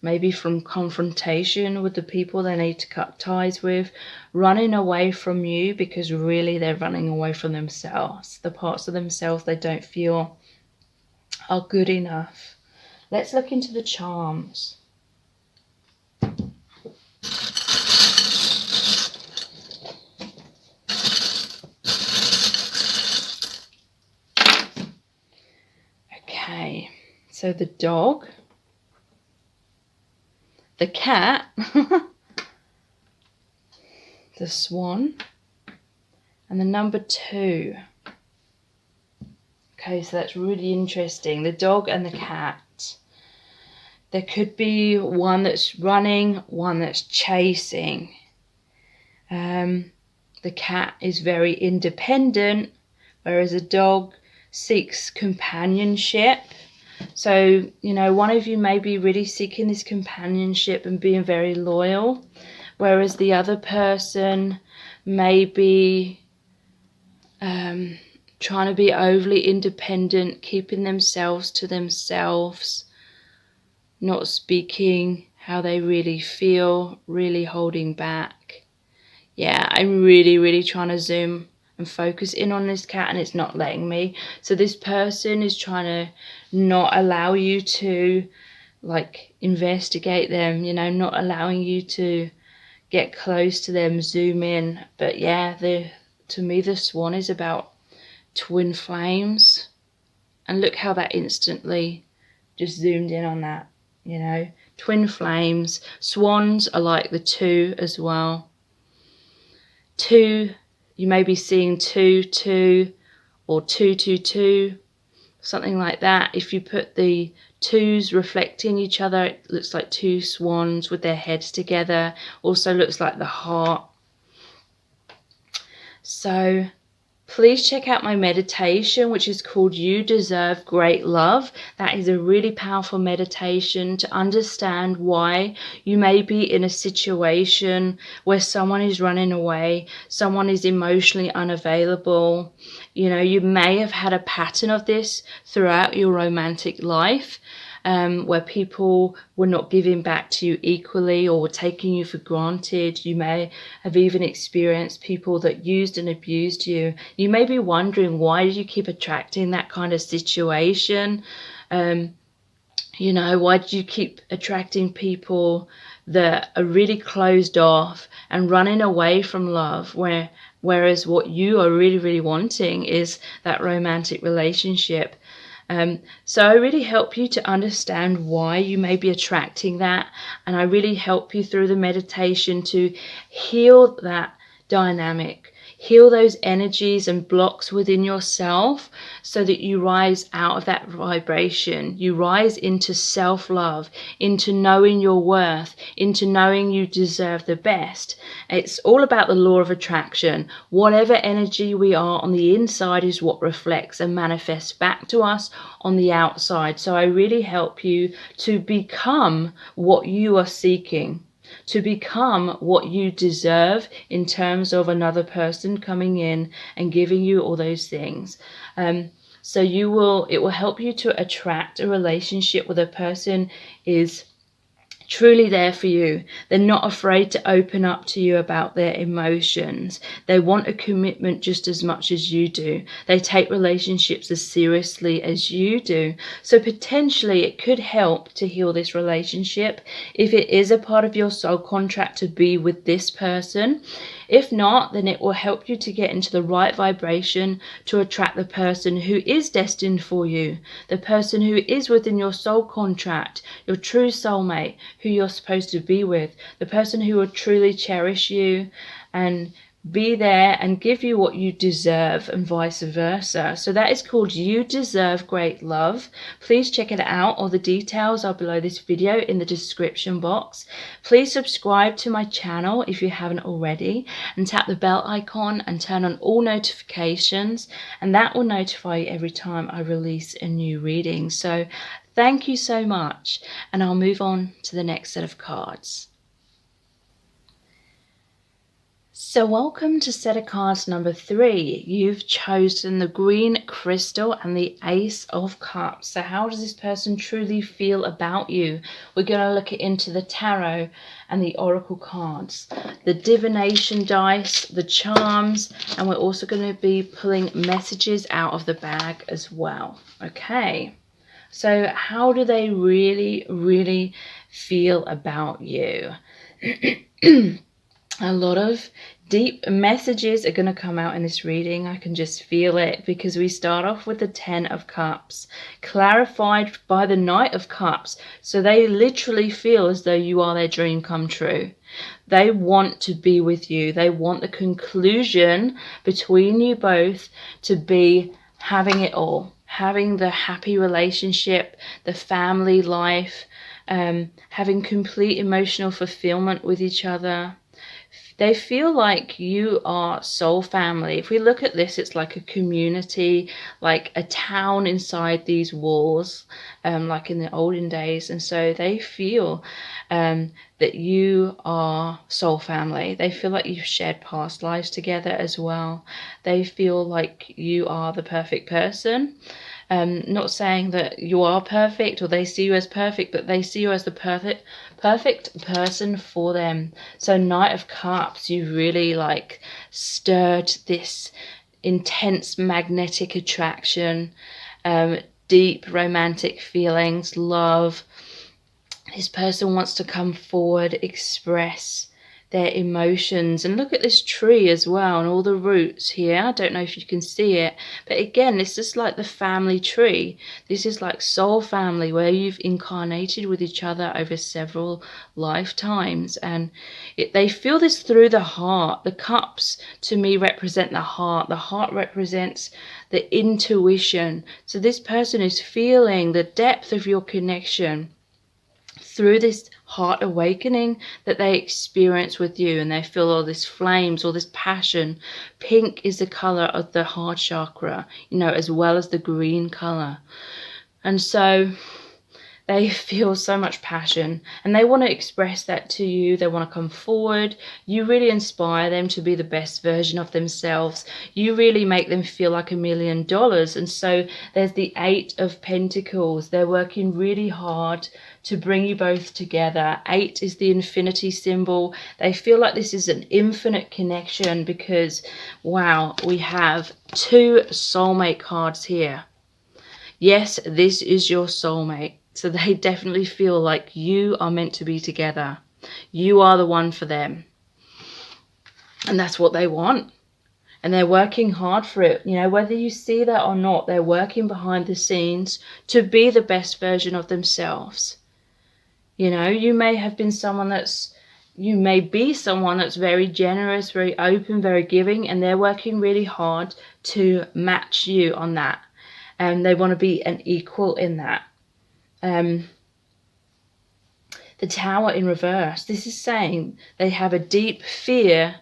maybe from confrontation with the people they need to cut ties with, running away from you because really they're running away from themselves, the parts of themselves they don't feel are good enough. Let's look into the charms. Okay, so the dog, the cat, the swan, and the number 2. Okay, so that's really interesting. The dog and the cat. There could be one that's running, one that's chasing. The cat is very independent, whereas a dog seeks companionship. So, you know, one of you may be really seeking this companionship and being very loyal, whereas the other person may be trying to be overly independent, keeping themselves to themselves, not speaking how they really feel, really holding back. Yeah, I'm really trying to zoom and focus in on this cat, and it's not letting me. So this person is trying to not allow you to like investigate them, you know, not allowing you to get close to them, zoom in. But yeah, to me the swan is about twin flames, and look how that instantly just zoomed in on that, you know, twin flames. Swans are like the two as well. Two, you may be seeing 2-2 or 2-2-2, something like that. If you put the twos reflecting each other, it looks like two swans with their heads together. Also looks like the heart. So please check out my meditation, which is called You Deserve Great Love. That is a really powerful meditation to understand why you may be in a situation where someone is running away, someone is emotionally unavailable. You know, you may have had a pattern of this throughout your romantic life. Where people were not giving back to you equally or were taking you for granted. You may have even experienced people that used and abused you. You may be wondering, why do you keep attracting that kind of situation? You know, why do you keep attracting people that are really closed off and running away from love, whereas what you are really wanting is that romantic relationship? So I really help you to understand why you may be attracting that, and I really help you through the meditation to heal that dynamic, heal those energies and blocks within yourself so that you rise out of that vibration. You rise into self-love, into knowing your worth, into knowing you deserve the best. It's all about the law of attraction. Whatever energy we are on the inside is what reflects and manifests back to us on the outside. So I really help you to become what you are seeking, to become what you deserve in terms of another person coming in and giving you all those things. So it will help you to attract a relationship where the person is truly there for you. They're not afraid to open up to you about their emotions. They want a commitment just as much as you do. They take relationships as seriously as you do. So potentially it could help to heal this relationship if it is a part of your soul contract to be with this person. If not, then it will help you to get into the right vibration to attract the person who is destined for you, the person who is within your soul contract, your true soulmate, who you're supposed to be with, the person who will truly cherish you and be there and give you what you deserve, and vice versa. So that is called You Deserve Great Love. Please check it out. All the details are below this video in the description box. Please subscribe to my channel if you haven't already, and tap the bell icon and turn on all notifications, and that will notify you every time I release a new reading. So thank you so much, and I'll move on to the next set of cards. So welcome to set of cards number 3. You've chosen the green crystal and the Ace of Cups. So how does this person truly feel about you? We're going to look into the tarot and the oracle cards, the divination dice, the charms, and we're also going to be pulling messages out of the bag as well. Okay, so how do they really feel about you? A lot of deep messages are going to come out in this reading. I can just feel it, because we start off with the 10 of Cups, clarified by the Knight of Cups. So they literally feel as though you are their dream come true. They want to be with you. They want the conclusion between you both to be having it all, having the happy relationship, the family life, having complete emotional fulfillment with each other. They feel like you are soul family. If we look at this, it's like a community, like a town inside these walls, like in the olden days. And so they feel that you are soul family. They feel like you've shared past lives together as well. They feel like you are the perfect person. Not saying that you are perfect or they see you as perfect, but they see you as the perfect person for them. So Knight of Cups, you really like stirred this intense magnetic attraction, deep romantic feelings, love. This person wants to come forward, express their emotions. And look at this tree as well and all the roots here. I don't know if you can see it, but again, this is like the family tree. This is like soul family, where you've incarnated with each other over several lifetimes. And they feel this through the heart. The cups to me represent the heart. The heart represents the intuition. So this person is feeling the depth of your connection through this heart awakening that they experience with you, and they feel all this flames, all this passion. Pink is the color of the heart chakra, as well as the green color. And so they feel so much passion and they want to express that to you. They want to come forward. You really inspire them to be the best version of themselves. You really make them feel like $1 million. And so there's the 8 of Pentacles. They're working really hard to bring you both together. 8 is the infinity symbol. They feel like this is an infinite connection because, wow, we have 2 soulmate cards here. Yes, this is your soulmate. So they definitely feel like you are meant to be together. You are the one for them. And that's what they want. And they're working hard for it. Whether you see that or not, they're working behind the scenes to be the best version of themselves. You may have been you may be someone that's very generous, very open, very giving, and they're working really hard to match you on that. And they want to be an equal in that. The Tower in reverse. This is saying they have a deep fear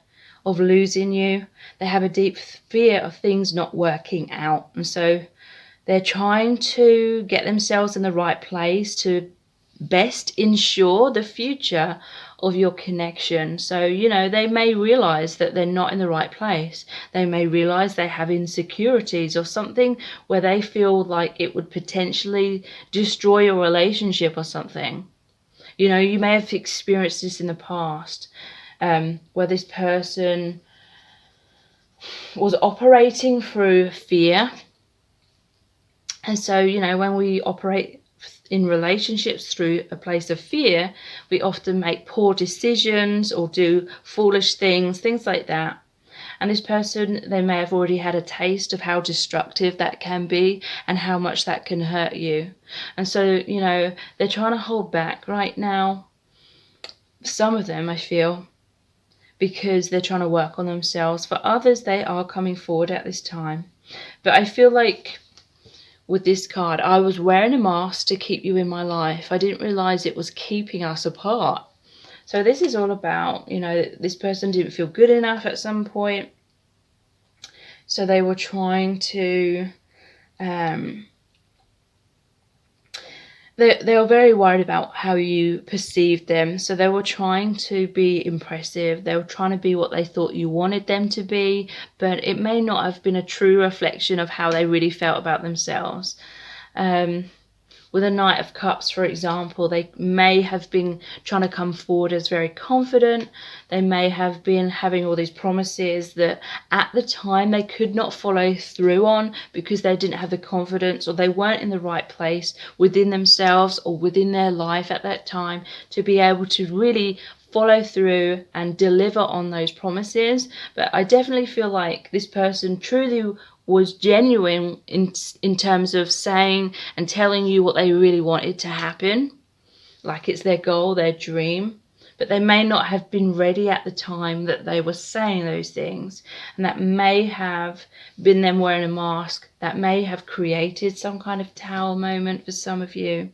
of losing you. They have a deep fear of things not working out. And so they're trying to get themselves in the right place to best ensure the future of your connection. So, they may realize that they're not in the right place. They may realize they have insecurities or something where they feel like it would potentially destroy your relationship or something. You may have experienced this in the past, where this person was operating through fear. And so, when we operate in relationships through a place of fear, we often make poor decisions or do foolish things like that. And this person, they may have already had a taste of how destructive that can be and how much that can hurt you. And so, they're trying to hold back right now. Some of them, I feel, because they're trying to work on themselves. For others, they are coming forward at this time. But I feel like with this card, I was wearing a mask to keep you in my life. I didn't realize it was keeping us apart. So this is all about, this person didn't feel good enough at some point. So they were trying to, they were very worried about how you perceived them. So they were trying to be impressive. They were trying to be what they thought you wanted them to be, but it may not have been a true reflection of how they really felt about themselves. With a Knight of Cups, for example, they may have been trying to come forward as very confident. They may have been having all these promises that at the time they could not follow through on because they didn't have the confidence, or they weren't in the right place within themselves or within their life at that time to be able to really follow through and deliver on those promises. But I definitely feel like this person truly was genuine in terms of saying and telling you what they really wanted to happen, like it's their goal, their dream. but they may not have been ready at the time that they were saying those things. And that may have been them wearing a mask. That may have created some kind of tower moment for some of you.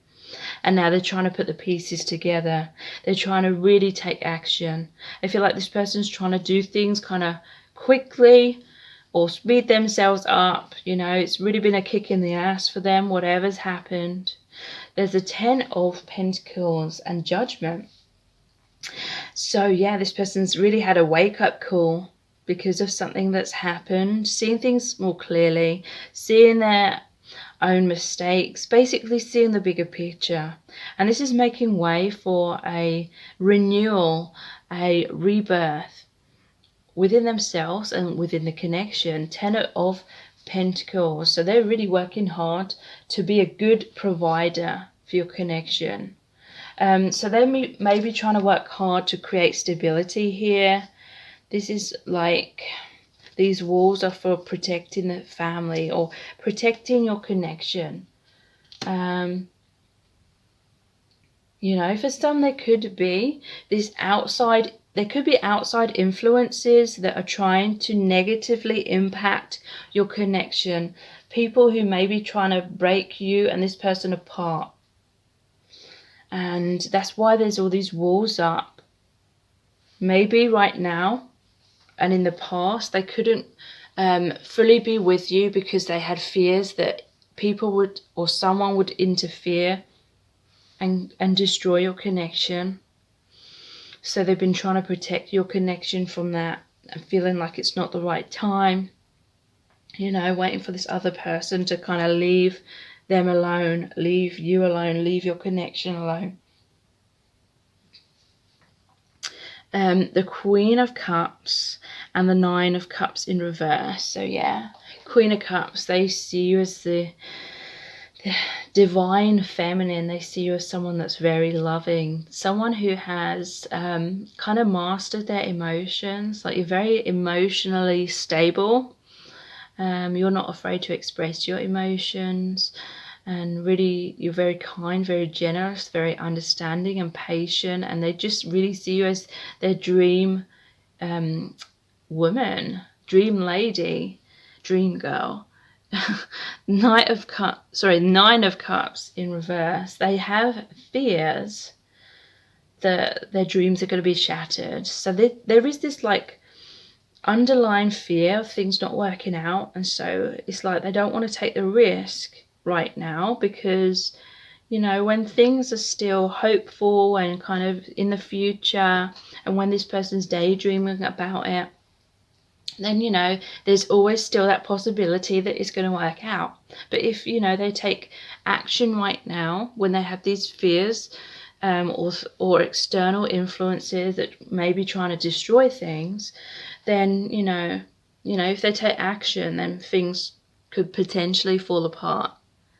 And now they're trying to put the pieces together. They're trying to really take action. I feel like this person's trying to do things kind of quickly or speed themselves up. You know, it's really been a kick in the ass for them, whatever's happened. There's a 10 of Pentacles and Judgment. So yeah, this person's really had a wake-up call because of something that's happened, seeing things more clearly, seeing their own mistakes, basically seeing the bigger picture. And this is making way for a renewal, a rebirth within themselves and within the connection. 10 of Pentacles. So they're really working hard to be a good provider for your connection. So they may be trying to work hard to create stability here. This is like, these walls are for protecting the family or protecting your connection. You know, for some there could be this outside, there could be outside influences that are trying to negatively impact your connection. People who may be trying to break you and this person apart. And that's why there's all these walls up. Maybe right now and in the past they couldn't fully be with you because they had fears that people would or someone would interfere and destroy your connection. So they've been trying to protect your connection from that and feeling like it's not the right time. You know, waiting for this other person to kind of leave them alone, leave you alone, leave your connection alone. The Queen of Cups and the 9 of Cups in reverse. So yeah, Queen of Cups, they see you as the divine feminine. They see you as someone that's very loving, someone who has kind of mastered their emotions. Like, you're very emotionally stable. You're not afraid to express your emotions, and really you're very kind, very generous, very understanding and patient, and they just really see you as their dream woman, dream lady, dream girl. Nine of Cups in reverse. They have fears that their dreams are going to be shattered. So there is this like underlying fear of things not working out, and so it's like they don't want to take the risk right now because, you know, when things are still hopeful and kind of in the future, and when this person's daydreaming about it, then, you know, there's always still that possibility that it's going to work out. But if, you know, they take action right now when they have these fears or external influences that may be trying to destroy things, then, you know, if they take action, then things could potentially fall apart.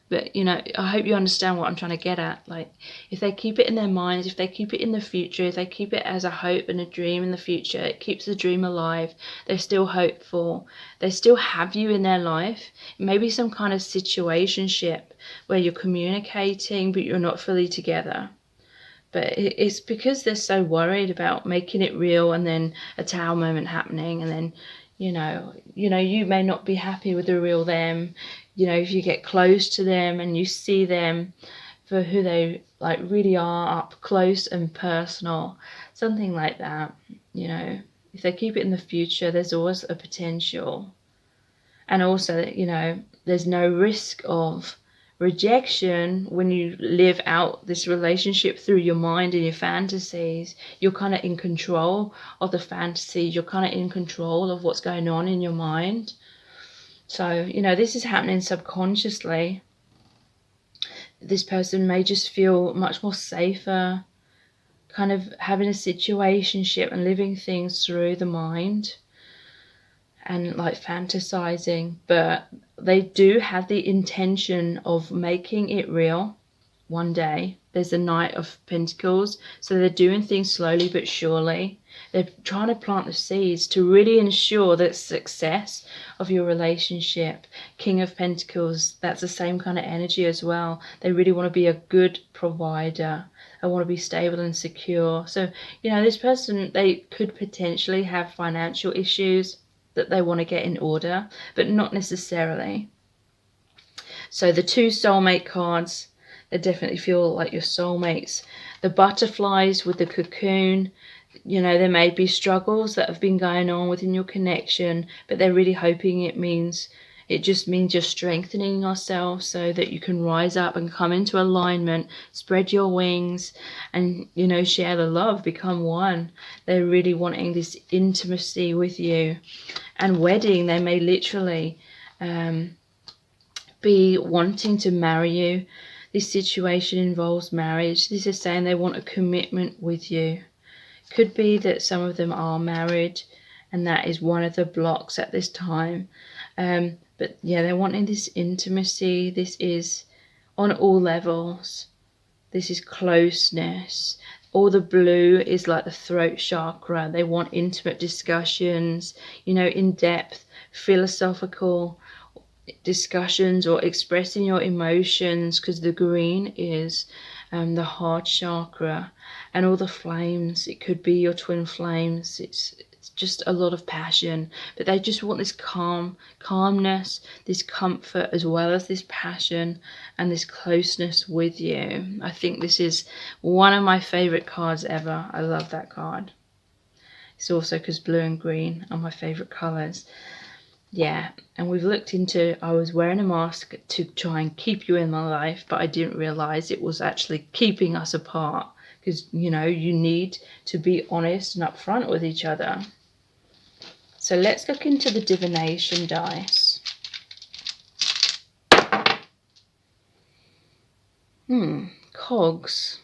But, you know, I hope you understand what I'm trying to get at. Like, if they keep it in their minds, if they keep it in the future, if they keep it as a hope and a dream in the future, it keeps the dream alive. They're still hopeful. They still have you in their life. Maybe some kind of situationship where you're communicating, but you're not fully together. But it's because they're so worried about making it real and then a tower moment happening, and then, you know, you may not be happy with the real them. You know, if you get close to them and you see them for who they like really are, up close and personal, something like that, you know, if they keep it in the future, there's always a potential. And also, you know, there's no risk of rejection when you live out this relationship through your mind and your fantasies. You're kind of in control of the fantasies. You're kind of in control of what's going on in your mind. So, you know, this is happening subconsciously. This person may just feel much more safer, kind of having a situationship and living things through the mind and like fantasizing, but they do have the intention of making it real one day. There's the Knight of Pentacles, so they're doing things slowly but surely. They're trying to plant the seeds to really ensure the success of your relationship. King of Pentacles, that's the same kind of energy as well. They really want to be a good provider, I want to be stable and secure. So, you know, this person, they could potentially have financial issues that they want to get in order, but not necessarily. So the two soulmate cards, they definitely feel like your soulmates. The butterflies with the cocoon, you know, there may be struggles that have been going on within your connection, but they're really hoping it just means you're strengthening yourself so that you can rise up and come into alignment, spread your wings, and, you know, share the love, become one. They're really wanting this intimacy with you. And wedding, they may literally be wanting to marry you. This situation involves marriage. This is saying they want a commitment with you. Could be that some of them are married, and that is one of the blocks at this time. But yeah, they're wanting this intimacy. This is on all levels. This is closeness. All the blue is like the throat chakra. They want intimate discussions, you know, in-depth, philosophical discussions or expressing your emotions, because the green is the heart chakra. And all the flames, it could be your twin flames. It's just a lot of passion, but they just want this calmness, this comfort, as well as this passion and this closeness with you. I think this is one of my favorite cards ever. I love that card. It's also because blue and green are my favorite colors. Yeah, and we've looked into, I was wearing a mask to try and keep you in my life, but I didn't realize it was actually keeping us apart, because, you know, you need to be honest and upfront with each other. So let's look into the divination dice. Cogs.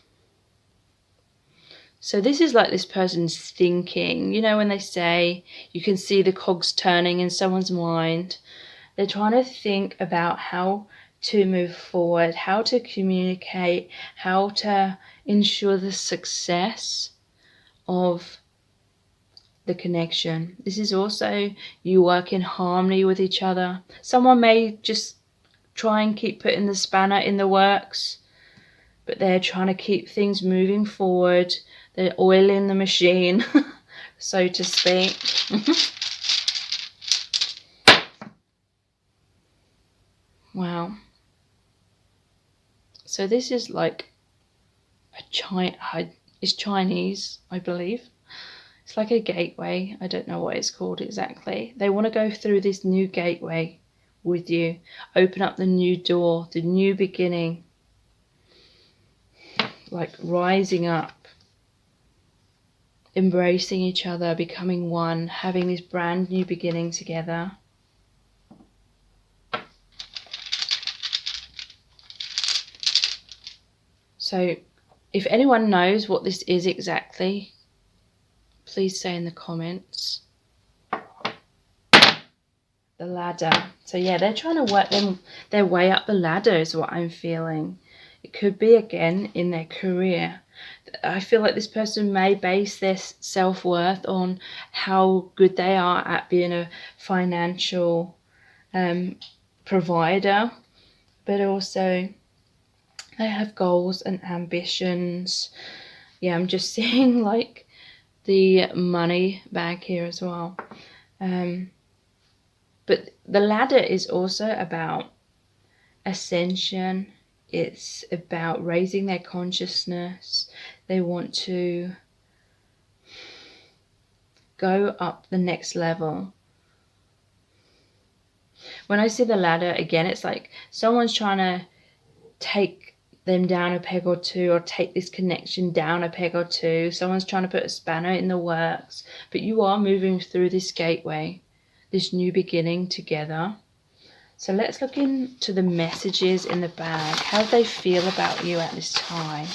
So this is like this person's thinking. You know, when they say you can see the cogs turning in someone's mind, they're trying to think about how to move forward, how to communicate, how to ensure the success of the connection. This is also you work in harmony with each other. Someone may just try and keep putting the spanner in the works, but they're trying to keep things moving forward. They're oiling the machine, so to speak. Wow. So this is like it's Chinese, I believe. It's like a gateway. I don't know what it's called exactly. They want to go through this new gateway with you. Open up the new door, the new beginning. Like rising up. Embracing each other, becoming one, having this brand new beginning together. So if anyone knows what this is exactly, please say in the comments. The ladder. So yeah, they're trying to work their way up the ladder is what I'm feeling. It could be, again, in their career. I feel like this person may base their self-worth on how good they are at being a financial provider, but also they have goals and ambitions. Yeah, I'm just seeing like the money bag here as well. But the ladder is also about ascension. It's about raising their consciousness. They want to go up the next level. When I see the ladder, again, it's like someone's trying to take them down a peg or two, or take this connection down a peg or two. Someone's trying to put a spanner in the works, but you are moving through this gateway, this new beginning together. So let's look into the messages in the bag. How do they feel about you at this time?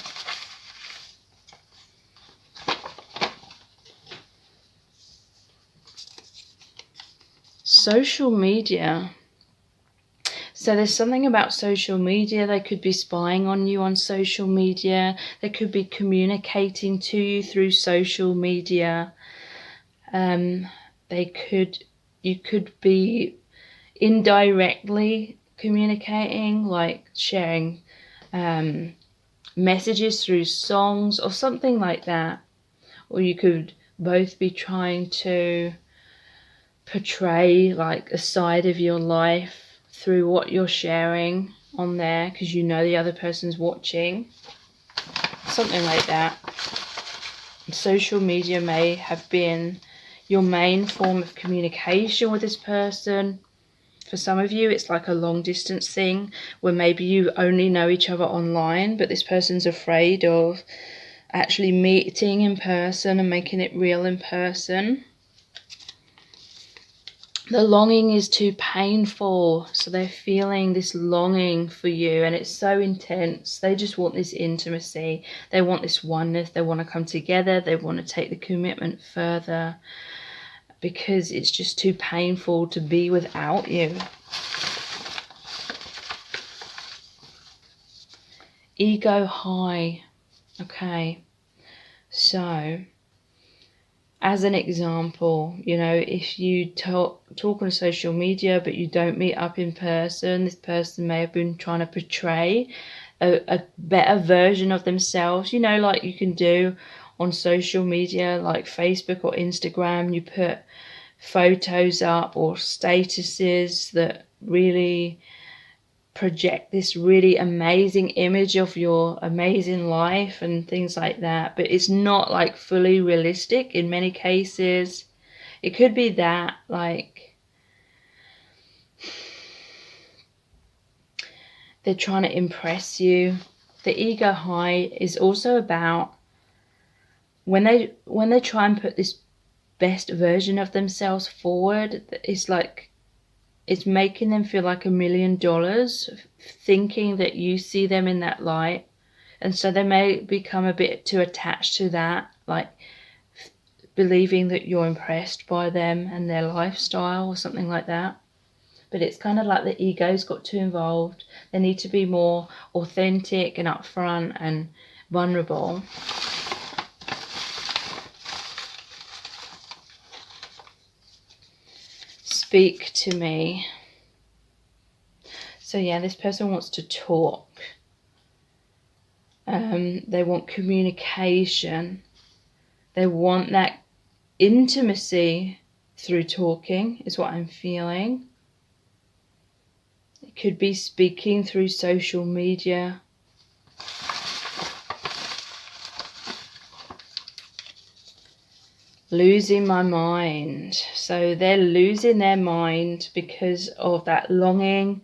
Social media. So there's something about social media. They could be spying on you on social media. They could be communicating to you through social media. You could be indirectly communicating, like sharing messages through songs or something like that. Or you could both be trying to portray like a side of your life through what you're sharing on there, because you know the other person's watching. Something like that. Social media may have been your main form of communication with this person. For some of you, it's like a long distance thing where maybe you only know each other online, but this person's afraid of actually meeting in person and making it real in person. The longing is too painful, so they're feeling this longing for you, and it's so intense. They just want this intimacy. They want this oneness. They want to come together. They want to take the commitment further, because it's just too painful to be without you. Ego high. Okay, so as an example, you know, if you talk on social media but you don't meet up in person, this person may have been trying to portray a better version of themselves, you know, like you can do on social media like Facebook or Instagram. You put photos up or statuses that really project this really amazing image of your amazing life and things like that, but it's not like fully realistic in many cases. It could be that like they're trying to impress you. The ego high is also about when they try and put this best version of themselves forward, it's like it's making them feel like $1 million, thinking that you see them in that light. And so they may become a bit too attached to that, like believing that you're impressed by them and their lifestyle or something like that. But it's kind of like the ego's got too involved. They need to be more authentic and upfront and vulnerable. Speak to me. So yeah, this person wants to talk. They want communication. They want that intimacy through talking, is what I'm feeling. It could be speaking through social media. Losing my mind. So they're losing their mind because of that longing,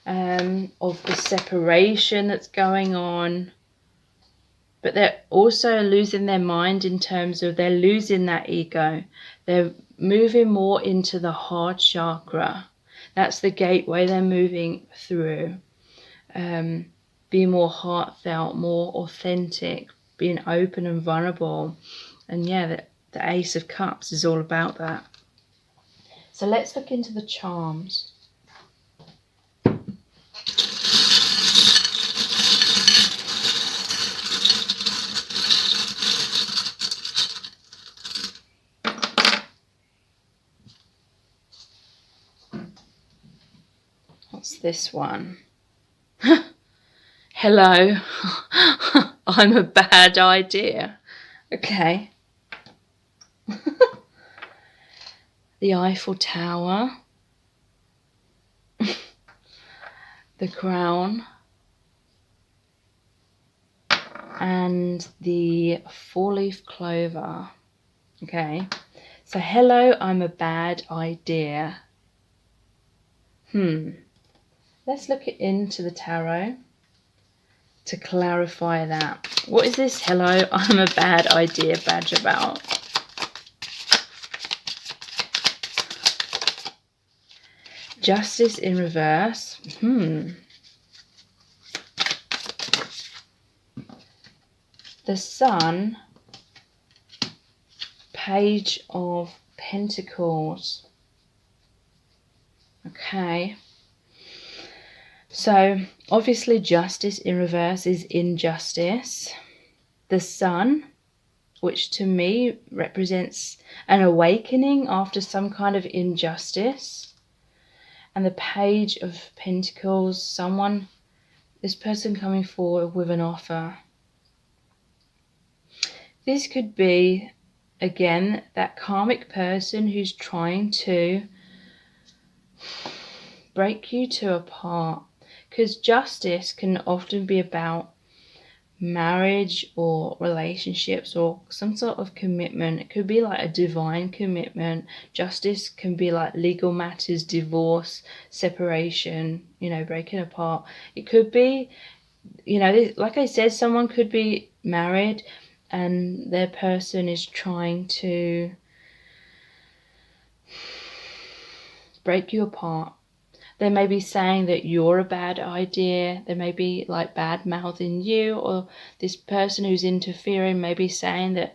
of the separation that's going on. But they're also losing their mind in terms of they're losing that ego. They're moving more into the heart chakra. That's the gateway they're moving through. Being more heartfelt, more authentic, being open and vulnerable. And yeah, the Ace of Cups is all about that. So let's look into the charms. What's this one? Hello, I'm a bad idea. Okay. The Eiffel Tower. The Crown. And the four-leaf clover. Okay. So hello, I'm a bad idea. Let's look into the tarot to clarify that. What is this hello, I'm a bad idea badge about? Justice in reverse. The Sun. Page of Pentacles. Okay. So obviously justice in reverse is injustice. The Sun, which to me represents an awakening after some kind of injustice. And the Page of Pentacles, this person coming forward with an offer. This could be, again, that karmic person who's trying to break you two apart. Because justice can often be about marriage or relationships or some sort of commitment. It could be like a divine commitment. Justice can be like legal matters, divorce, separation, breaking apart. It could be, like I said, someone could be married and their person is trying to break you apart. They may be saying that you're a bad idea. They may be like bad mouthing you, or this person who's interfering may be saying that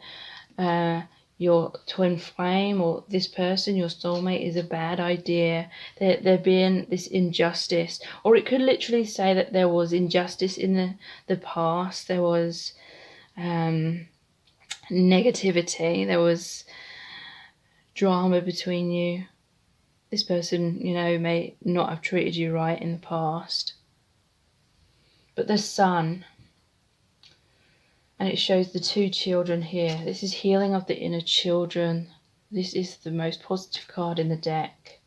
your twin flame or this person, your soulmate, is a bad idea. There being this injustice. Or it could literally say that there was injustice in the past. There was negativity. There was drama between you. This person, may not have treated you right in the past. But the Sun, and it shows the two children here. This is healing of the inner children. This is the most positive card in the deck.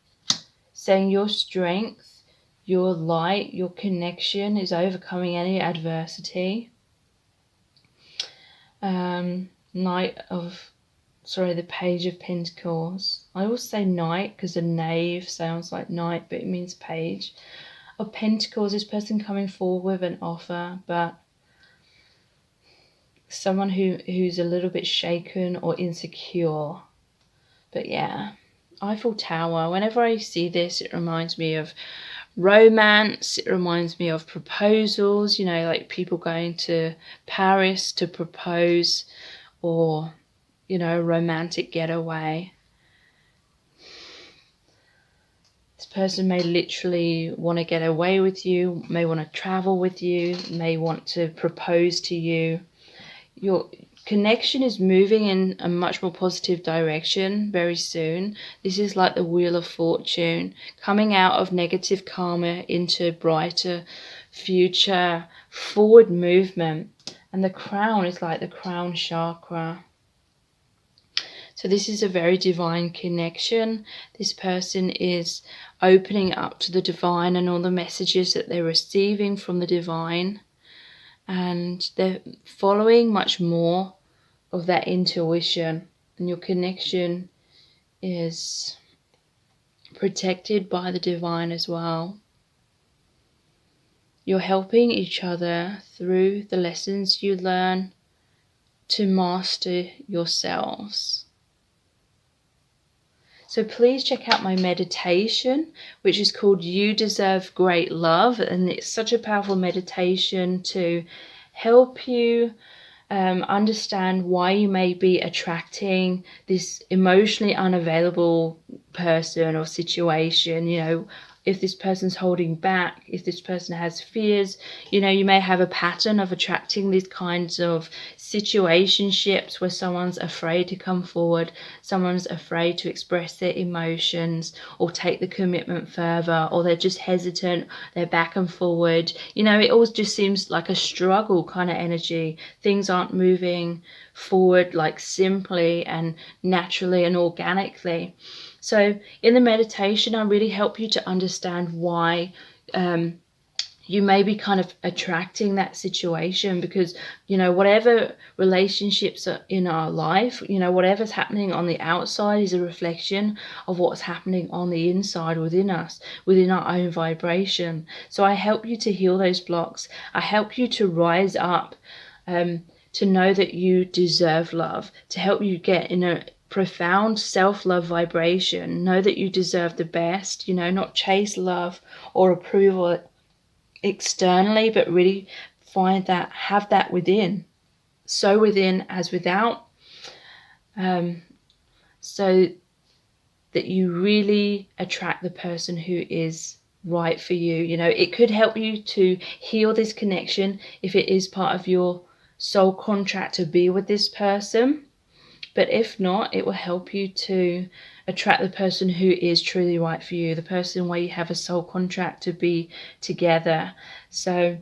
Saying your strength, your light, your connection is overcoming any adversity. The Page of Pentacles. I always say Knight because a knave sounds like knight, but it means page. Of Pentacles, this person coming forward with an offer, but someone who's a little bit shaken or insecure. But yeah, Eiffel Tower. Whenever I see this, it reminds me of romance. It reminds me of proposals, like people going to Paris to propose, or romantic getaway. This person may literally want to get away with you, may want to travel with you, may want to propose to you. Your connection is moving in a much more positive direction very soon. This is like the Wheel of Fortune, coming out of negative karma into brighter future, forward movement. And the crown is like the crown chakra. So this is a very divine connection. This person is opening up to the divine and all the messages that they're receiving from the divine. And they're following much more of that intuition. And your connection is protected by the divine as well. You're helping each other through the lessons you learn to master yourselves. So please check out my meditation, which is called You Deserve Great Love. And it's such a powerful meditation to help you understand why you may be attracting this emotionally unavailable person or situation. If this person's holding back, if this person has fears, you may have a pattern of attracting these kinds of situationships where someone's afraid to come forward, someone's afraid to express their emotions or take the commitment further, or they're just hesitant, they're back and forward. It always just seems like a struggle kind of energy. Things aren't moving forward like simply and naturally and organically. So in the meditation, I really help you to understand why you may be kind of attracting that situation, because, whatever relationships are in our life, whatever's happening on the outside is a reflection of what's happening on the inside within us, within our own vibration. So I help you to heal those blocks. I help you to rise up, to know that you deserve love, to help you get in a profound self-love vibration. Know that you deserve the best, not chase love or approval externally, but really have that within, so within as without, so that you really attract the person who is right for you. It could help you to heal this connection if it is part of your soul contract to be with this person. But if not, it will help you to attract the person who is truly right for you, the person where you have a soul contract to be together. So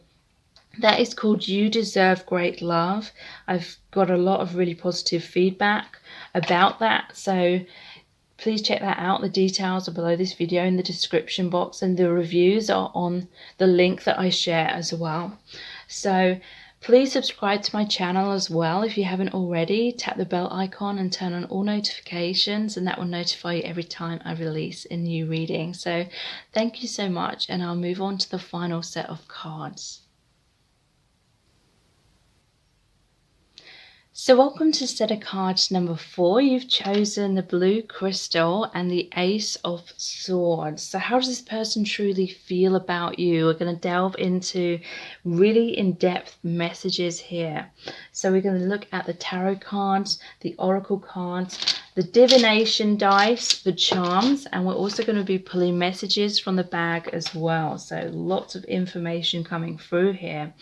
That is called You Deserve Great Love. I've got a lot of really positive feedback about that, so please check that out. The details are below this video in the description box, and the reviews are on the link that I share as well. So please subscribe to my channel as well if you haven't already. Tap the bell icon and turn on all notifications, and that will notify you every time I release a new reading. So thank you so much, and I'll move on to the final set of cards. So welcome to set of cards number 4. You've chosen the blue crystal and the Ace of Swords. So how does this person truly feel about you? We're going to delve into really in-depth messages here. So we're going to look at the tarot cards, the oracle cards, the divination dice, the charms, and we're also going to be pulling messages from the bag as well. So lots of information coming through here.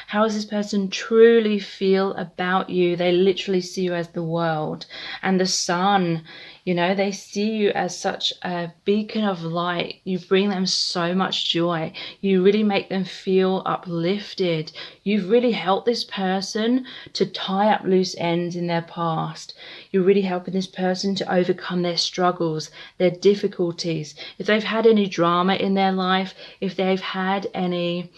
How does this person truly feel about you? They literally see you as the world and the sun. You know, they see you as such a beacon of light. You bring them so much joy. You really make them feel uplifted. You've really helped this person to tie up loose ends in their past. You're really helping this person to overcome their struggles, their difficulties. If they've had any drama in their life, if they've had any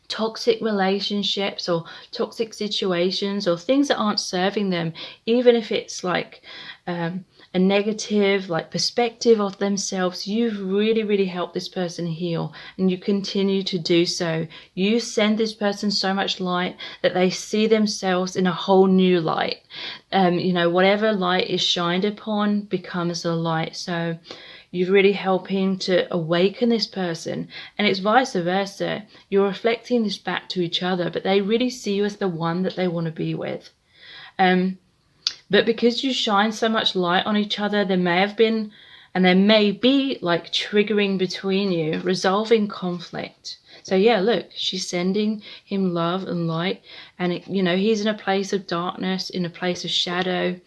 toxic relationships or toxic situations or things that aren't serving them, even if it's like a negative perspective of themselves, you've really helped this person heal, and you continue to do so. You send this person so much light that they see themselves in a whole new light. You know, whatever light is shined upon becomes a light. So you're really helping to awaken this person, and it's vice versa. You're reflecting this back to each other, but they really see you as the one that they want to be with. But because you shine so much light on each other, there may have been, and there may be like triggering between you, resolving conflict. So yeah, look, she's sending him love and light, and you know, he's in a place of darkness, in a place of shadow.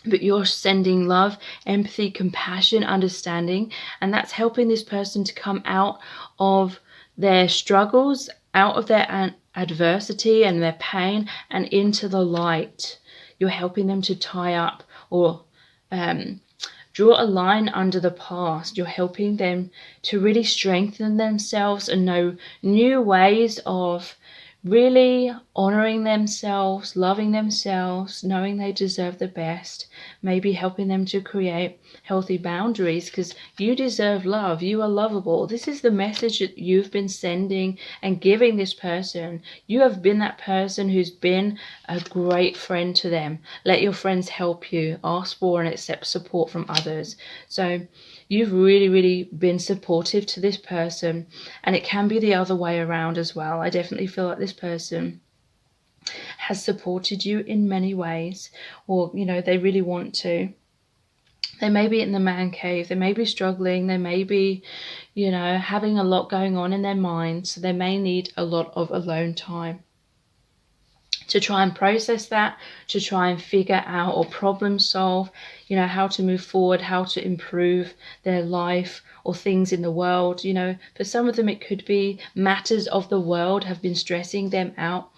But you're sending love, empathy, compassion, understanding, and that's helping this person to come out of their struggles, out of their adversity and their pain, and into the light. You're helping them to tie up or draw a line under the past. You're helping them to really strengthen themselves and know new ways of really honoring themselves, loving themselves, knowing they deserve the best, maybe helping them to create healthy boundaries, because you deserve love. You are lovable. This is the message that you've been sending and giving this person. You have been that person who's been a great friend to them. Let your friends help you. Ask for and accept support from others. So you've really been supportive to this person, and it can be the other way around as well. I definitely feel like this person has supported you in many ways, or you know, they really want to. They may be in the man cave, they may be struggling, they may be, you know, having a lot going on in their mind, so they may need a lot of alone time to try and process that, to try and figure out or problem solve, you know, how to move forward, how to improve their life or things in the world. You know, for some of them it could be matters of the world have been stressing them out,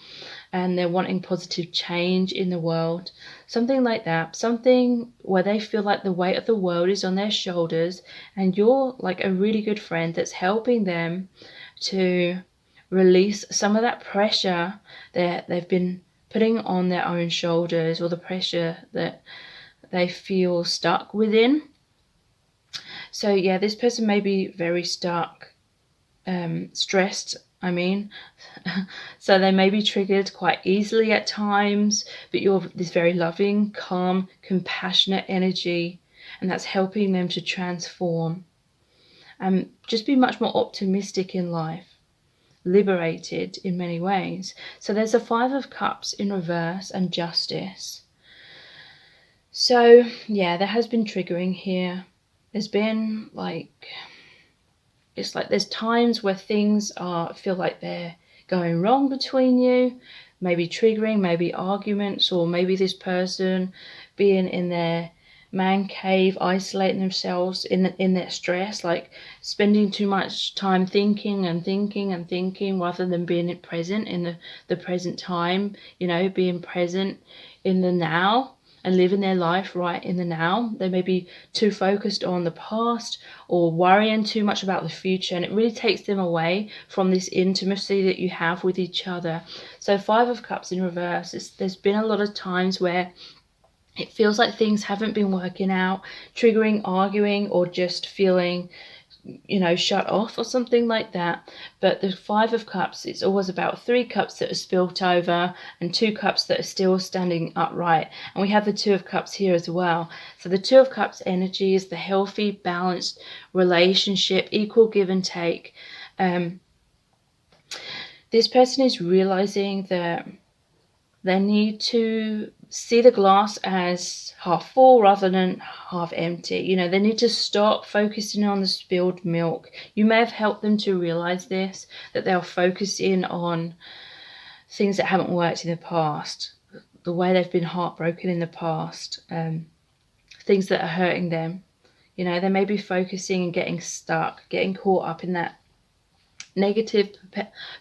and they're wanting positive change in the world. Something like that. Something where they feel like the weight of the world is on their shoulders, and you're like a really good friend that's helping them to release some of that pressure that they've been putting on their own shoulders, or the pressure that they feel stuck within. So yeah, this person may be very stuck, stressed, I mean. So they may be triggered quite easily at times, but you're this very loving, calm, compassionate energy, and that's helping them to transform and just be much more optimistic in life, liberated in many ways. So there's a 5 of Cups in reverse and Justice. So yeah, there has been triggering here. There's been it's like there's times where things feel like they're going wrong between you, maybe triggering, maybe arguments, or maybe this person being in their man cave, isolating themselves in their stress, like spending too much time thinking rather than being present in the present time, being present in the now and living their life right in the now. They may be too focused on the past or worrying too much about the future, and it really takes them away from this intimacy that you have with each other. So 5 of Cups in reverse, there's been a lot of times where it feels like things haven't been working out, triggering, arguing, or just feeling shut off or something like that. But the 5 of Cups, it's always about 3 cups that are spilt over and 2 cups that are still standing upright. And we have the 2 of Cups here as well. So the 2 of Cups energy is the healthy, balanced relationship, equal give and take. This person is realizing that they need to see the glass as half full rather than half empty. They need to stop focusing on the spilled milk. You may have helped them to realize this, that they'll focus in on things that haven't worked in the past, the way they've been heartbroken in the past, things that are hurting them. They may be focusing and getting stuck, getting caught up in that negative,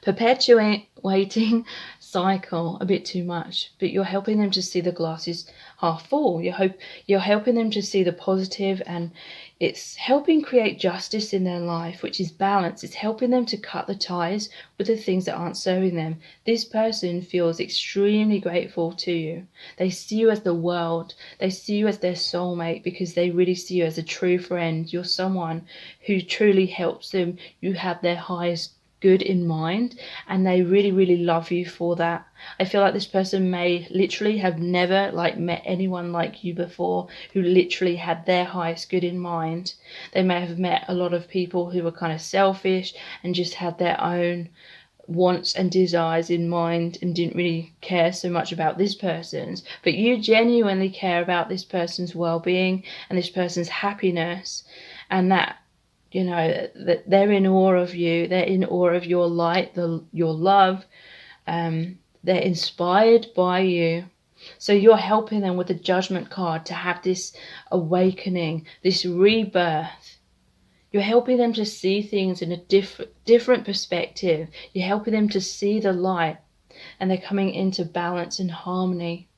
perpetuating cycle a bit too much. But you're helping them to see the glass is half full. You're helping them to see the positive, and it's helping create justice in their life, which is balance. It's helping them to cut the ties with the things that aren't serving them. This person feels extremely grateful to you. They see you as the world. They see you as their soulmate because they really see you as a true friend. You're someone who truly helps them. You have their highest good in mind, and they really, really love you for that. I feel like this person may literally have never met anyone like you before who literally had their highest good in mind. They may have met a lot of people who were kind of selfish and just had their own wants and desires in mind and didn't really care so much about this person's, but you genuinely care about this person's well-being and this person's happiness, and that that they're in awe of you, they're in awe of your light, your love, they're inspired by you. So you're helping them with the Judgment card to have this awakening, this rebirth. You're helping them to see things in a different perspective. You're helping them to see the light, and they're coming into balance and harmony.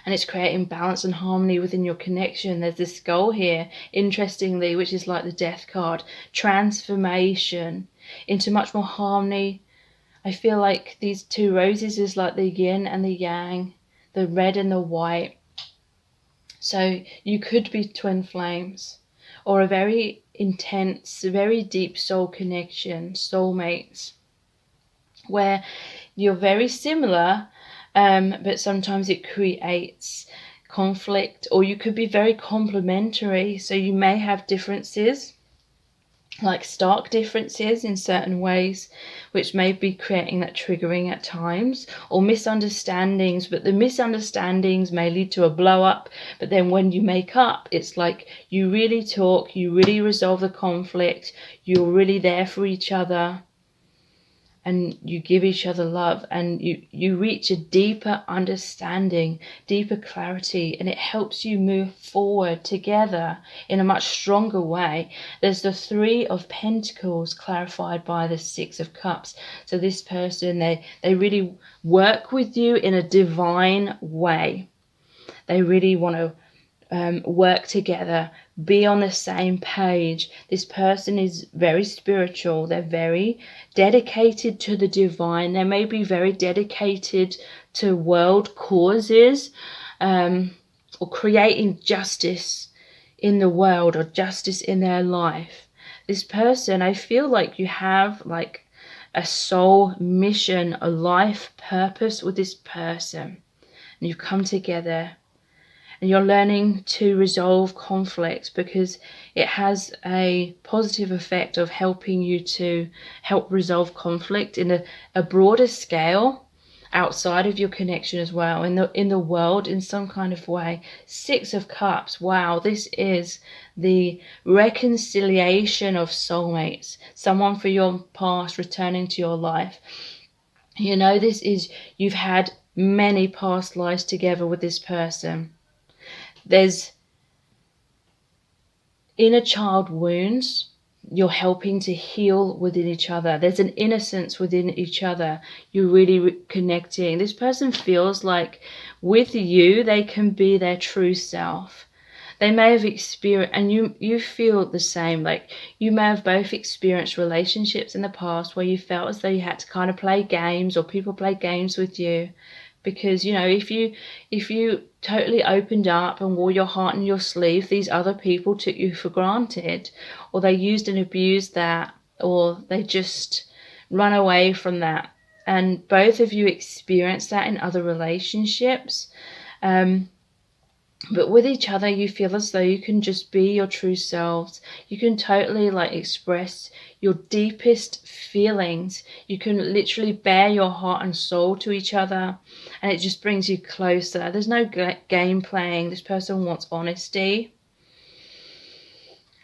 And it's creating balance and harmony within your connection. There's this goal here, interestingly, which is like the Death card, transformation into much more harmony. I feel like these 2 roses is like the yin and the yang, the red and the white. So you could be twin flames, or a very intense, very deep soul connection, soulmates, where you're very similar, but sometimes it creates conflict, or you could be very complementary. So you may have differences, like stark differences in certain ways, which may be creating that triggering at times, or misunderstandings, but the misunderstandings may lead to a blow up. But then when you make up, it's like you really talk, you really resolve the conflict, you're really there for each other, and you give each other love, and you reach a deeper understanding, deeper clarity, and it helps you move forward together in a much stronger way. There's the 3 of Pentacles clarified by the 6 of Cups. So this person, they really work with you in a divine way. They really want to work together, be on the same page. This person is very spiritual. They're very dedicated to the divine. They may be very dedicated to world causes, or creating justice in the world or justice in their life. This person, I feel like you have like a soul mission, a life purpose with this person, and you've come together. And you're learning to resolve conflict because it has a positive effect of helping you to help resolve conflict in a broader scale outside of your connection as well, in the world in some kind of way. 6 of Cups, wow, this is the reconciliation of soulmates, someone for your past returning to your life. This is, you've had many past lives together with this person. There's inner child wounds you're helping to heal within each other. There's an innocence within each other. You're really connecting. This person feels like with you, they can be their true self. They may have experienced, and you feel the same, like you may have both experienced relationships in the past where you felt as though you had to kind of play games, or people play games with you. Because, you know, if you totally opened up and wore your heart on your sleeve, these other people took you for granted, or they used and abused that, or they just run away from that. And both of you experienced that in other relationships. But with each other, you feel as though you can just be your true selves. You can totally like express your deepest feelings. You can literally bare your heart and soul to each other, and it just brings you closer. There's no game playing. This person wants honesty.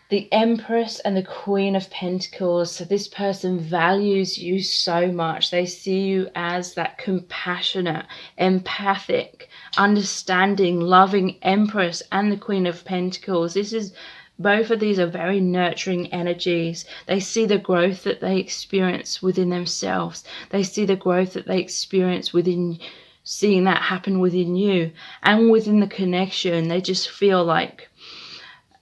The Empress and the Queen of Pentacles. So this person values you so much. They see you as that compassionate, empathic, understanding, loving Empress and the Queen of Pentacles. Both of these are very nurturing energies. They see the growth that they experience within themselves. They see the growth that they experience within, seeing that happen within you and within the connection. They just feel like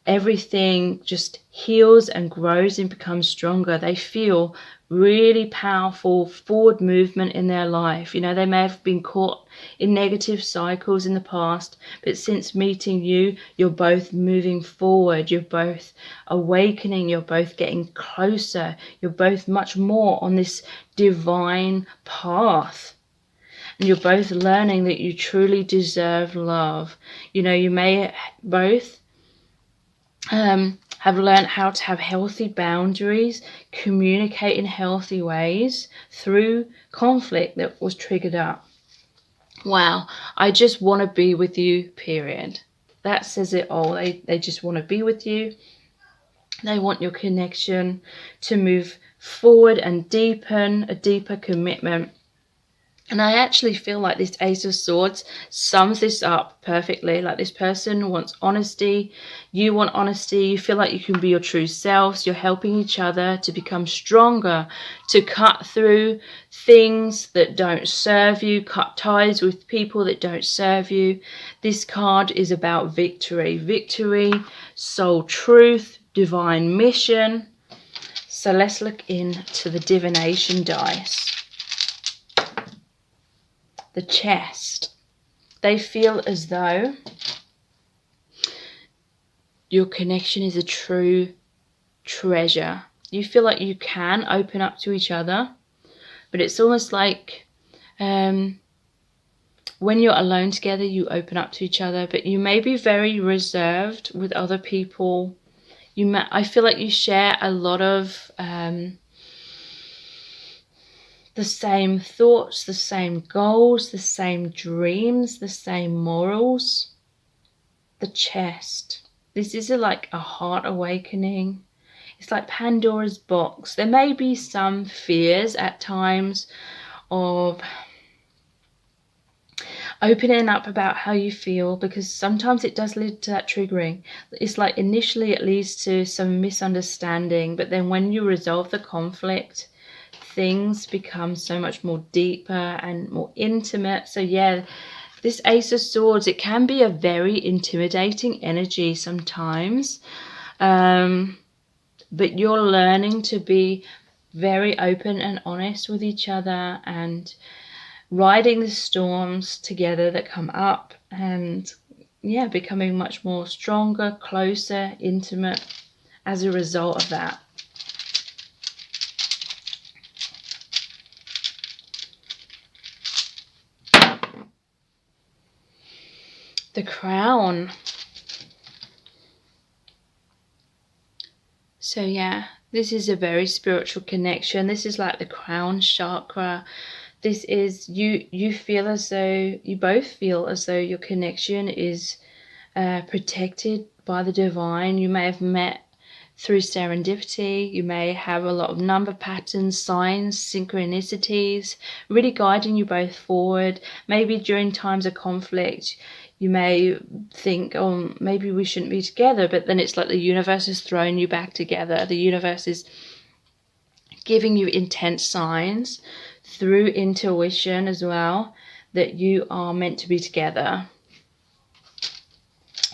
everything just heals and grows and becomes stronger. They feel really powerful forward movement in their life. You know, they may have been caught in negative cycles in the past, but since meeting you, you're both moving forward. You're both awakening. You're both getting closer. You're both much more on this divine path. And you're both learning that you truly deserve love. You know, you may both have learned how to have healthy boundaries, communicate in healthy ways through conflict that was triggered up. Wow, I just want to be with you, period. That says it all. They just want to be with you. They want your connection to move forward and deepen a deeper commitment. And I actually feel like this Ace of Swords sums this up perfectly. Like, this person wants honesty. You want honesty. You feel like you can be your true selves. You're helping each other to become stronger, to cut through things that don't serve you, cut ties with people that don't serve you. This card is about victory. Victory, soul truth, divine mission. So let's look into the divination dice. The Chest. They feel as though your connection is a true treasure. You feel like you can open up to each other, but it's almost like when you're alone together, you open up to each other, but you may be very reserved with other people. I feel like you share a lot of the same thoughts, the same goals, the same dreams, the same morals. The Chest. This is like a heart awakening. It's like Pandora's box. There may be some fears at times of opening up about how you feel, because sometimes it does lead to that triggering. It's like initially it leads to some misunderstanding, but then when you resolve the conflict, things become so much more deeper and more intimate. So yeah, this Ace of Swords, it can be a very intimidating energy sometimes, but you're learning to be very open and honest with each other and riding the storms together that come up, and yeah, becoming much more stronger, closer, intimate as a result of that. The Crown. So yeah, this is a very spiritual connection. This is like the crown chakra. This is you feel as though, you both feel as though your connection is protected by the divine. You may have met through serendipity. You may have a lot of number patterns, signs, synchronicities, really guiding you both forward. Maybe during times of conflict, You may think, oh, maybe we shouldn't be together, but then it's like the universe is throwing you back together. The universe is giving you intense signs through intuition as well that you are meant to be together.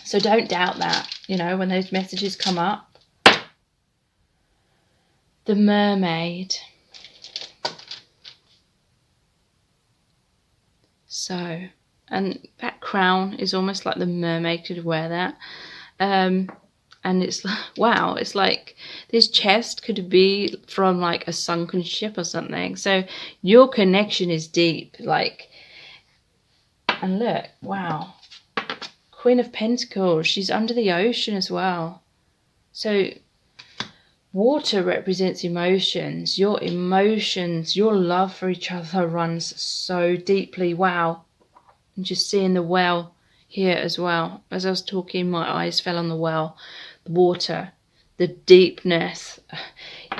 So don't doubt that, when those messages come up. The mermaid. So, and that crown is almost like the mermaid could wear that. And it's like, wow, it's like this chest could be from like a sunken ship or something. So your connection is deep, like, and look, wow. Queen of Pentacles, she's under the ocean as well. So water represents emotions. Your love for each other runs so deeply. Wow. I'm just seeing the well here as well. As I was talking, my eyes fell on the well. The water, the deepness.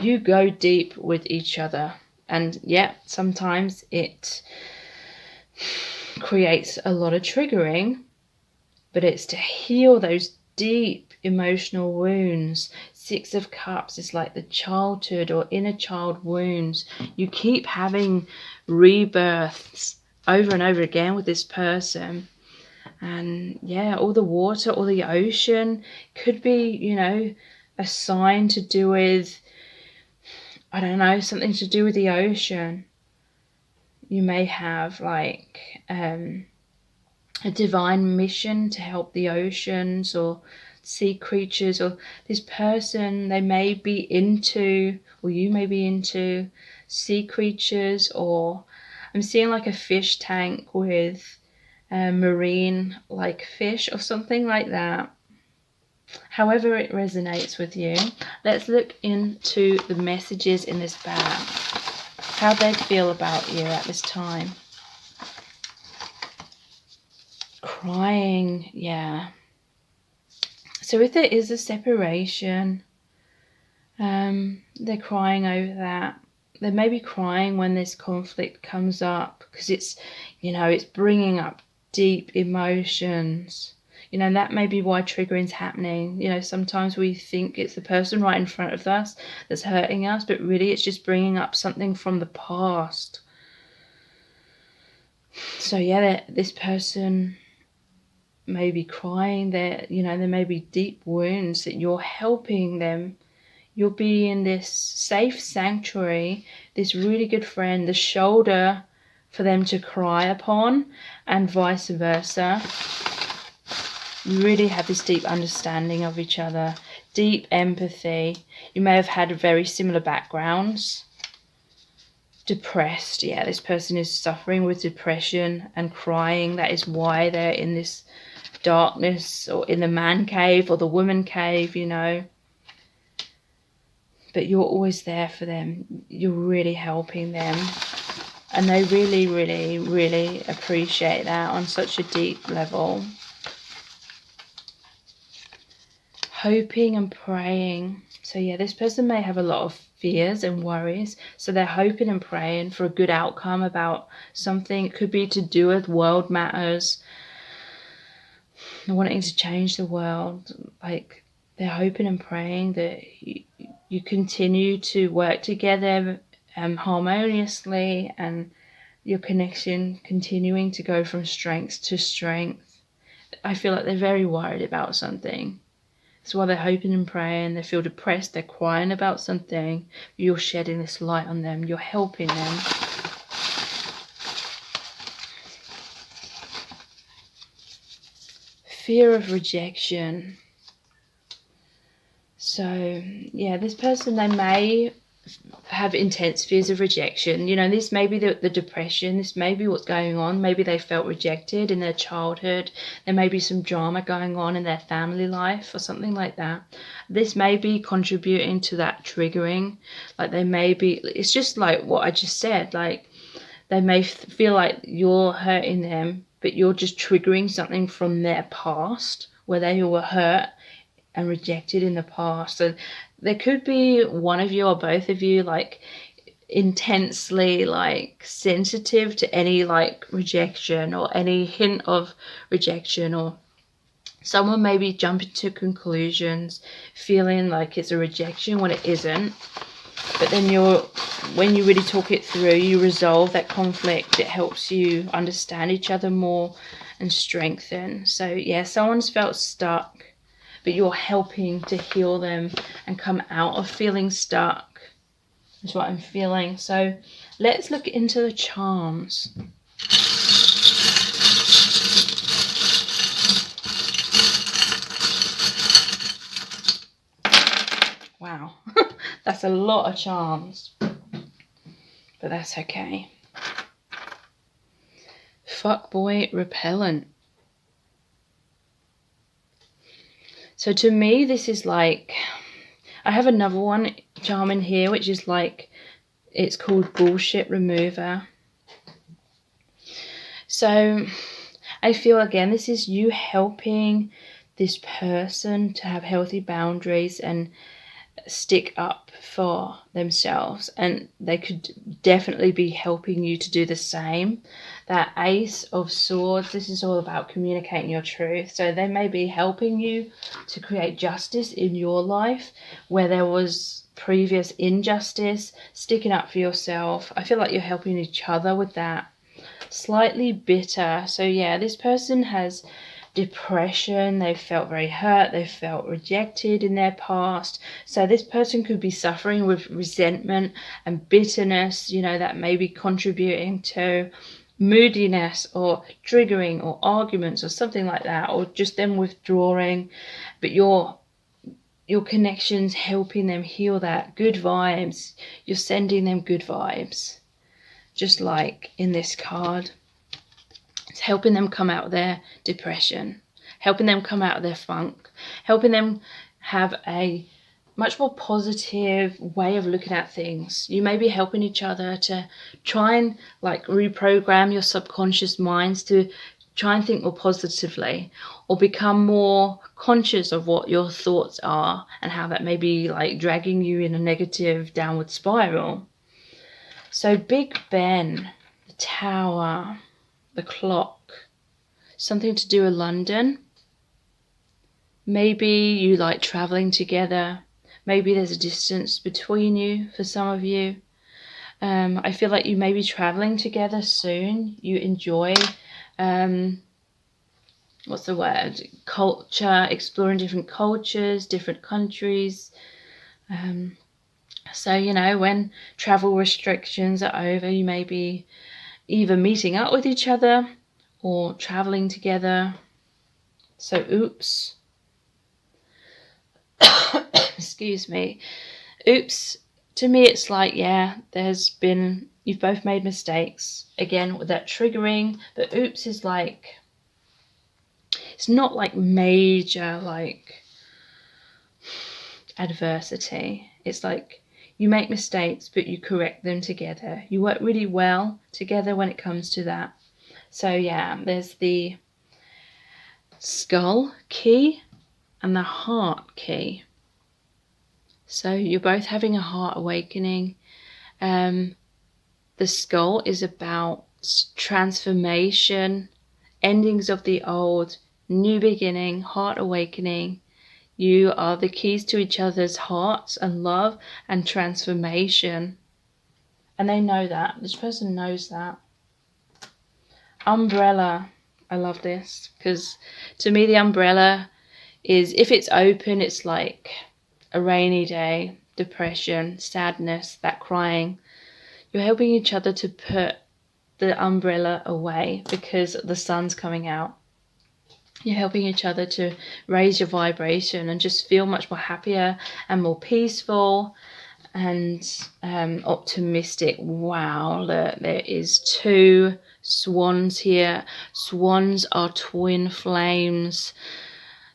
You go deep with each other. And yeah, sometimes it creates a lot of triggering, but it's to heal those deep emotional wounds. Six of Cups is like the childhood or inner child wounds. You keep having rebirths over and over again with this person. And yeah, all the water, all the ocean could be, a sign to do with, I don't know, something to do with the ocean. You may have like a divine mission to help the oceans or sea creatures, or this person, they may be into, or you may be into sea creatures, or I'm seeing like a fish tank with marine like fish or something like that. However it resonates with you. Let's look into the messages in this bag. How they feel about you at this time. Crying, yeah. So if there is a separation, they're crying over that. They may be crying when this conflict comes up because it's, it's bringing up deep emotions. That may be why triggering's happening. Sometimes we think it's the person right in front of us that's hurting us, but really it's just bringing up something from the past. So yeah, this person may be crying. There may be deep wounds that you're helping them. You'll be in this safe sanctuary, this really good friend, the shoulder for them to cry upon, and vice versa. You really have this deep understanding of each other, deep empathy. You may have had very similar backgrounds. Depressed, yeah, this person is suffering with depression and crying. That is why they're in this darkness, or in the man cave or the woman cave, But you're always there for them. You're really helping them. And they really, really, really appreciate that on such a deep level. Hoping and praying. So yeah, this person may have a lot of fears and worries. So they're hoping and praying for a good outcome about something. It could be to do with world matters. They're wanting to change the world. Like, they're hoping and praying that you continue to work together harmoniously, and your connection continuing to go from strength to strength. I feel like they're very worried about something. That's why they're hoping and praying. They feel depressed. They're crying about something. You're shedding this light on them. You're helping them. Fear of rejection. So, yeah, this person, they may have intense fears of rejection. This may be the depression. This may be what's going on. Maybe they felt rejected in their childhood. There may be some drama going on in their family life or something like that. This may be contributing to that triggering. Like, they may be, it's just like what I just said. Like, they may feel like you're hurting them, but you're just triggering something from their past where they were hurt and rejected in the past. So there could be one of you or both of you, like, intensely like sensitive to any like rejection or any hint of rejection, or someone maybe jumping to conclusions, feeling like it's a rejection when it isn't. But then when you really talk it through, you resolve that conflict. It helps you understand each other more and strengthen. So yeah, someone's felt stuck, but you're helping to heal them and come out of feeling stuck. That's what I'm feeling. So let's look into the charms. Wow, that's a lot of charms, but that's okay. Fuckboy repellent. So to me, this is like, I have another one charm in here, which is like, it's called bullshit remover. So I feel, again, this is you helping this person to have healthy boundaries and stick up for themselves, and they could definitely be helping you to do the same. That Ace of Swords, this is all about communicating your truth. So they may be helping you to create justice in your life where there was previous injustice, sticking up for yourself. I feel like you're helping each other with that. Slightly bitter. So yeah, this person has depression, they felt very hurt, they felt rejected in their past. So this person could be suffering with resentment and bitterness, you know, that may be contributing to moodiness or triggering or arguments or something like that, or just them withdrawing. But your connection's helping them heal that. Good vibes. You're sending them good vibes. Just like in this card. It's helping them come out of their depression, helping them come out of their funk, helping them have a much more positive way of looking at things. You may be helping each other to try and like reprogram your subconscious minds to try and think more positively, or become more conscious of what your thoughts are and how that may be like dragging you in a negative downward spiral. So Big Ben, the Tower, the Clock, something to do with London. Maybe you like traveling together. Maybe there's a distance between you for some of you. I feel like you may be traveling together soon. You enjoy, what's the word? Culture, exploring different cultures, different countries. So, you know, when travel restrictions are over, you may be either meeting up with each other or traveling together. So oops. Excuse me. Oops. To me, it's like, yeah, you've both made mistakes. Again, with that triggering, but oops is like, it's not like major, like, adversity. It's like, you make mistakes, but you correct them together. You work really well together when it comes to that. So yeah, there's the skull key and the heart key. So you're both having a heart awakening. The skull is about transformation, endings of the old, new beginning, heart awakening. You are the keys to each other's hearts and love and transformation. And they know that. This person knows that. Umbrella. I love this because to me the umbrella is, if it's open, it's like a rainy day, depression, sadness, that crying. You're helping each other to put the umbrella away because the sun's coming out. You're helping each other to raise your vibration and just feel much more happier and more peaceful and optimistic. Wow, there is 2 swans here. Swans are twin flames.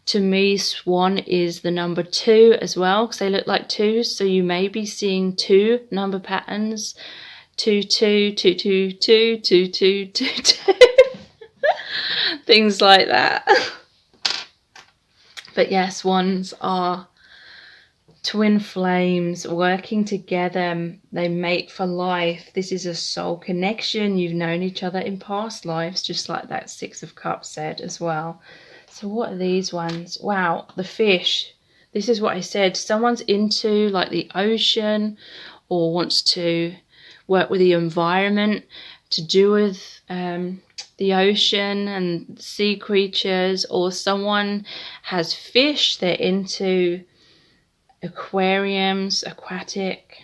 To me, swan is the number 2 as well, because they look like 2s. So you may be seeing 2 number patterns. 2, 2, 2, 2, 2, 2, 2, 2, 2. Things like that. But yeah, swans are twin flames working together. They mate for life. This is a soul connection. You've known each other in past lives, just like that Six of Cups said as well. So what are these ones? Wow, the fish. This is what I said. Someone's into like the ocean or wants to work with the environment, to do with the ocean and sea creatures, or someone has fish. They're into aquariums, aquatic.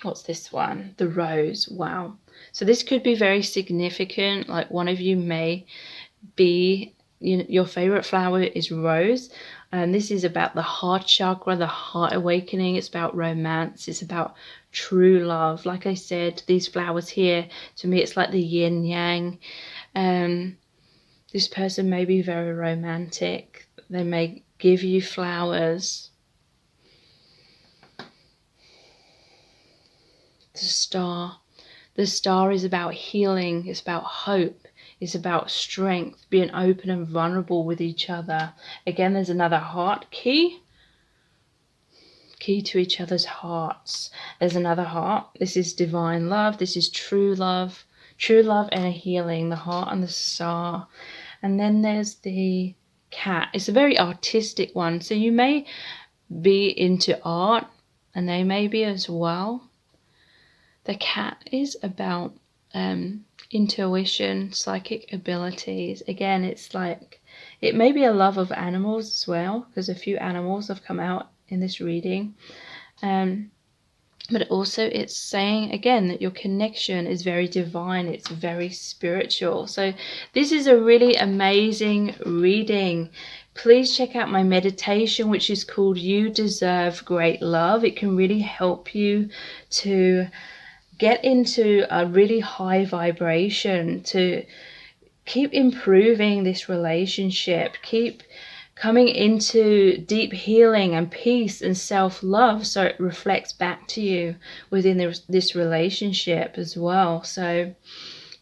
What's this one? The rose. Wow. So this could be very significant. Like one of you may be, your favorite flower is rose, and this is about the heart chakra, the heart awakening. It's about romance. It's about true love. Like I said, these flowers here, to me, it's like the yin yang. This person may be very romantic. They may give you flowers. The star. The star is about healing. It's about hope. It's about strength, being open and vulnerable with each other. Again, there's another heart key. Key to each other's hearts. There's another heart. This is divine love. This is true love. True love and a healing. The heart and the star. And then there's the cat. It's a very artistic one. So you may be into art, and they may be as well. The cat is about intuition, psychic abilities. Again, it's like, it may be a love of animals as well, because a few animals have come out in this reading. But also it's saying again that your connection is very divine, it's very spiritual. So this is a really amazing reading. Please check out my meditation, which is called You Deserve Great Love. It can really help you to get into a really high vibration, to keep improving this relationship, keep coming into deep healing and peace and self-love, so it reflects back to you within this relationship as well. So,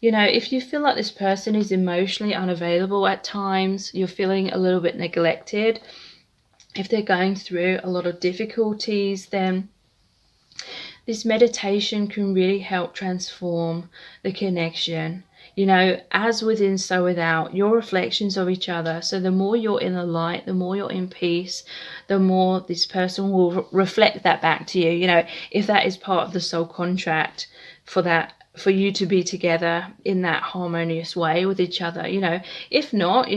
if you feel like this person is emotionally unavailable at times, you're feeling a little bit neglected, if they're going through a lot of difficulties, then this meditation can really help transform the connection. As within, so without, your reflections of each other. So the more you're in the light, the more you're in peace, the more this person will reflect that back to you. If that is part of the soul contract for you to be together in that harmonious way with each other. If not,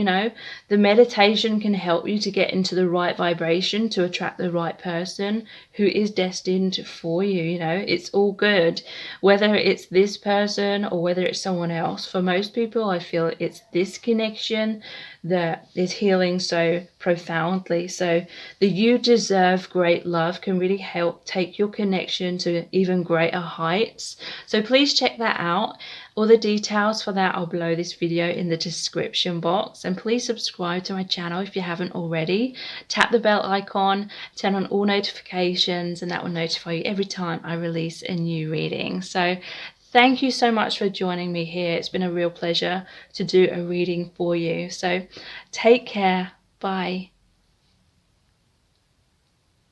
the meditation can help you to get into the right vibration to attract the right person who is destined for you. It's all good, whether it's this person or whether it's someone else. For most people, I feel it's this connection that is healing so profoundly. So the You Deserve Great Love can really help take your connection to even greater heights. So please check that out. All the details for that are below this video in the description box. And please subscribe to my channel if you haven't already. Tap the bell icon, turn on all notifications, and that will notify you every time I release a new reading. So thank you so much for joining me here. It's been a real pleasure to do a reading for you. So take care. Bye.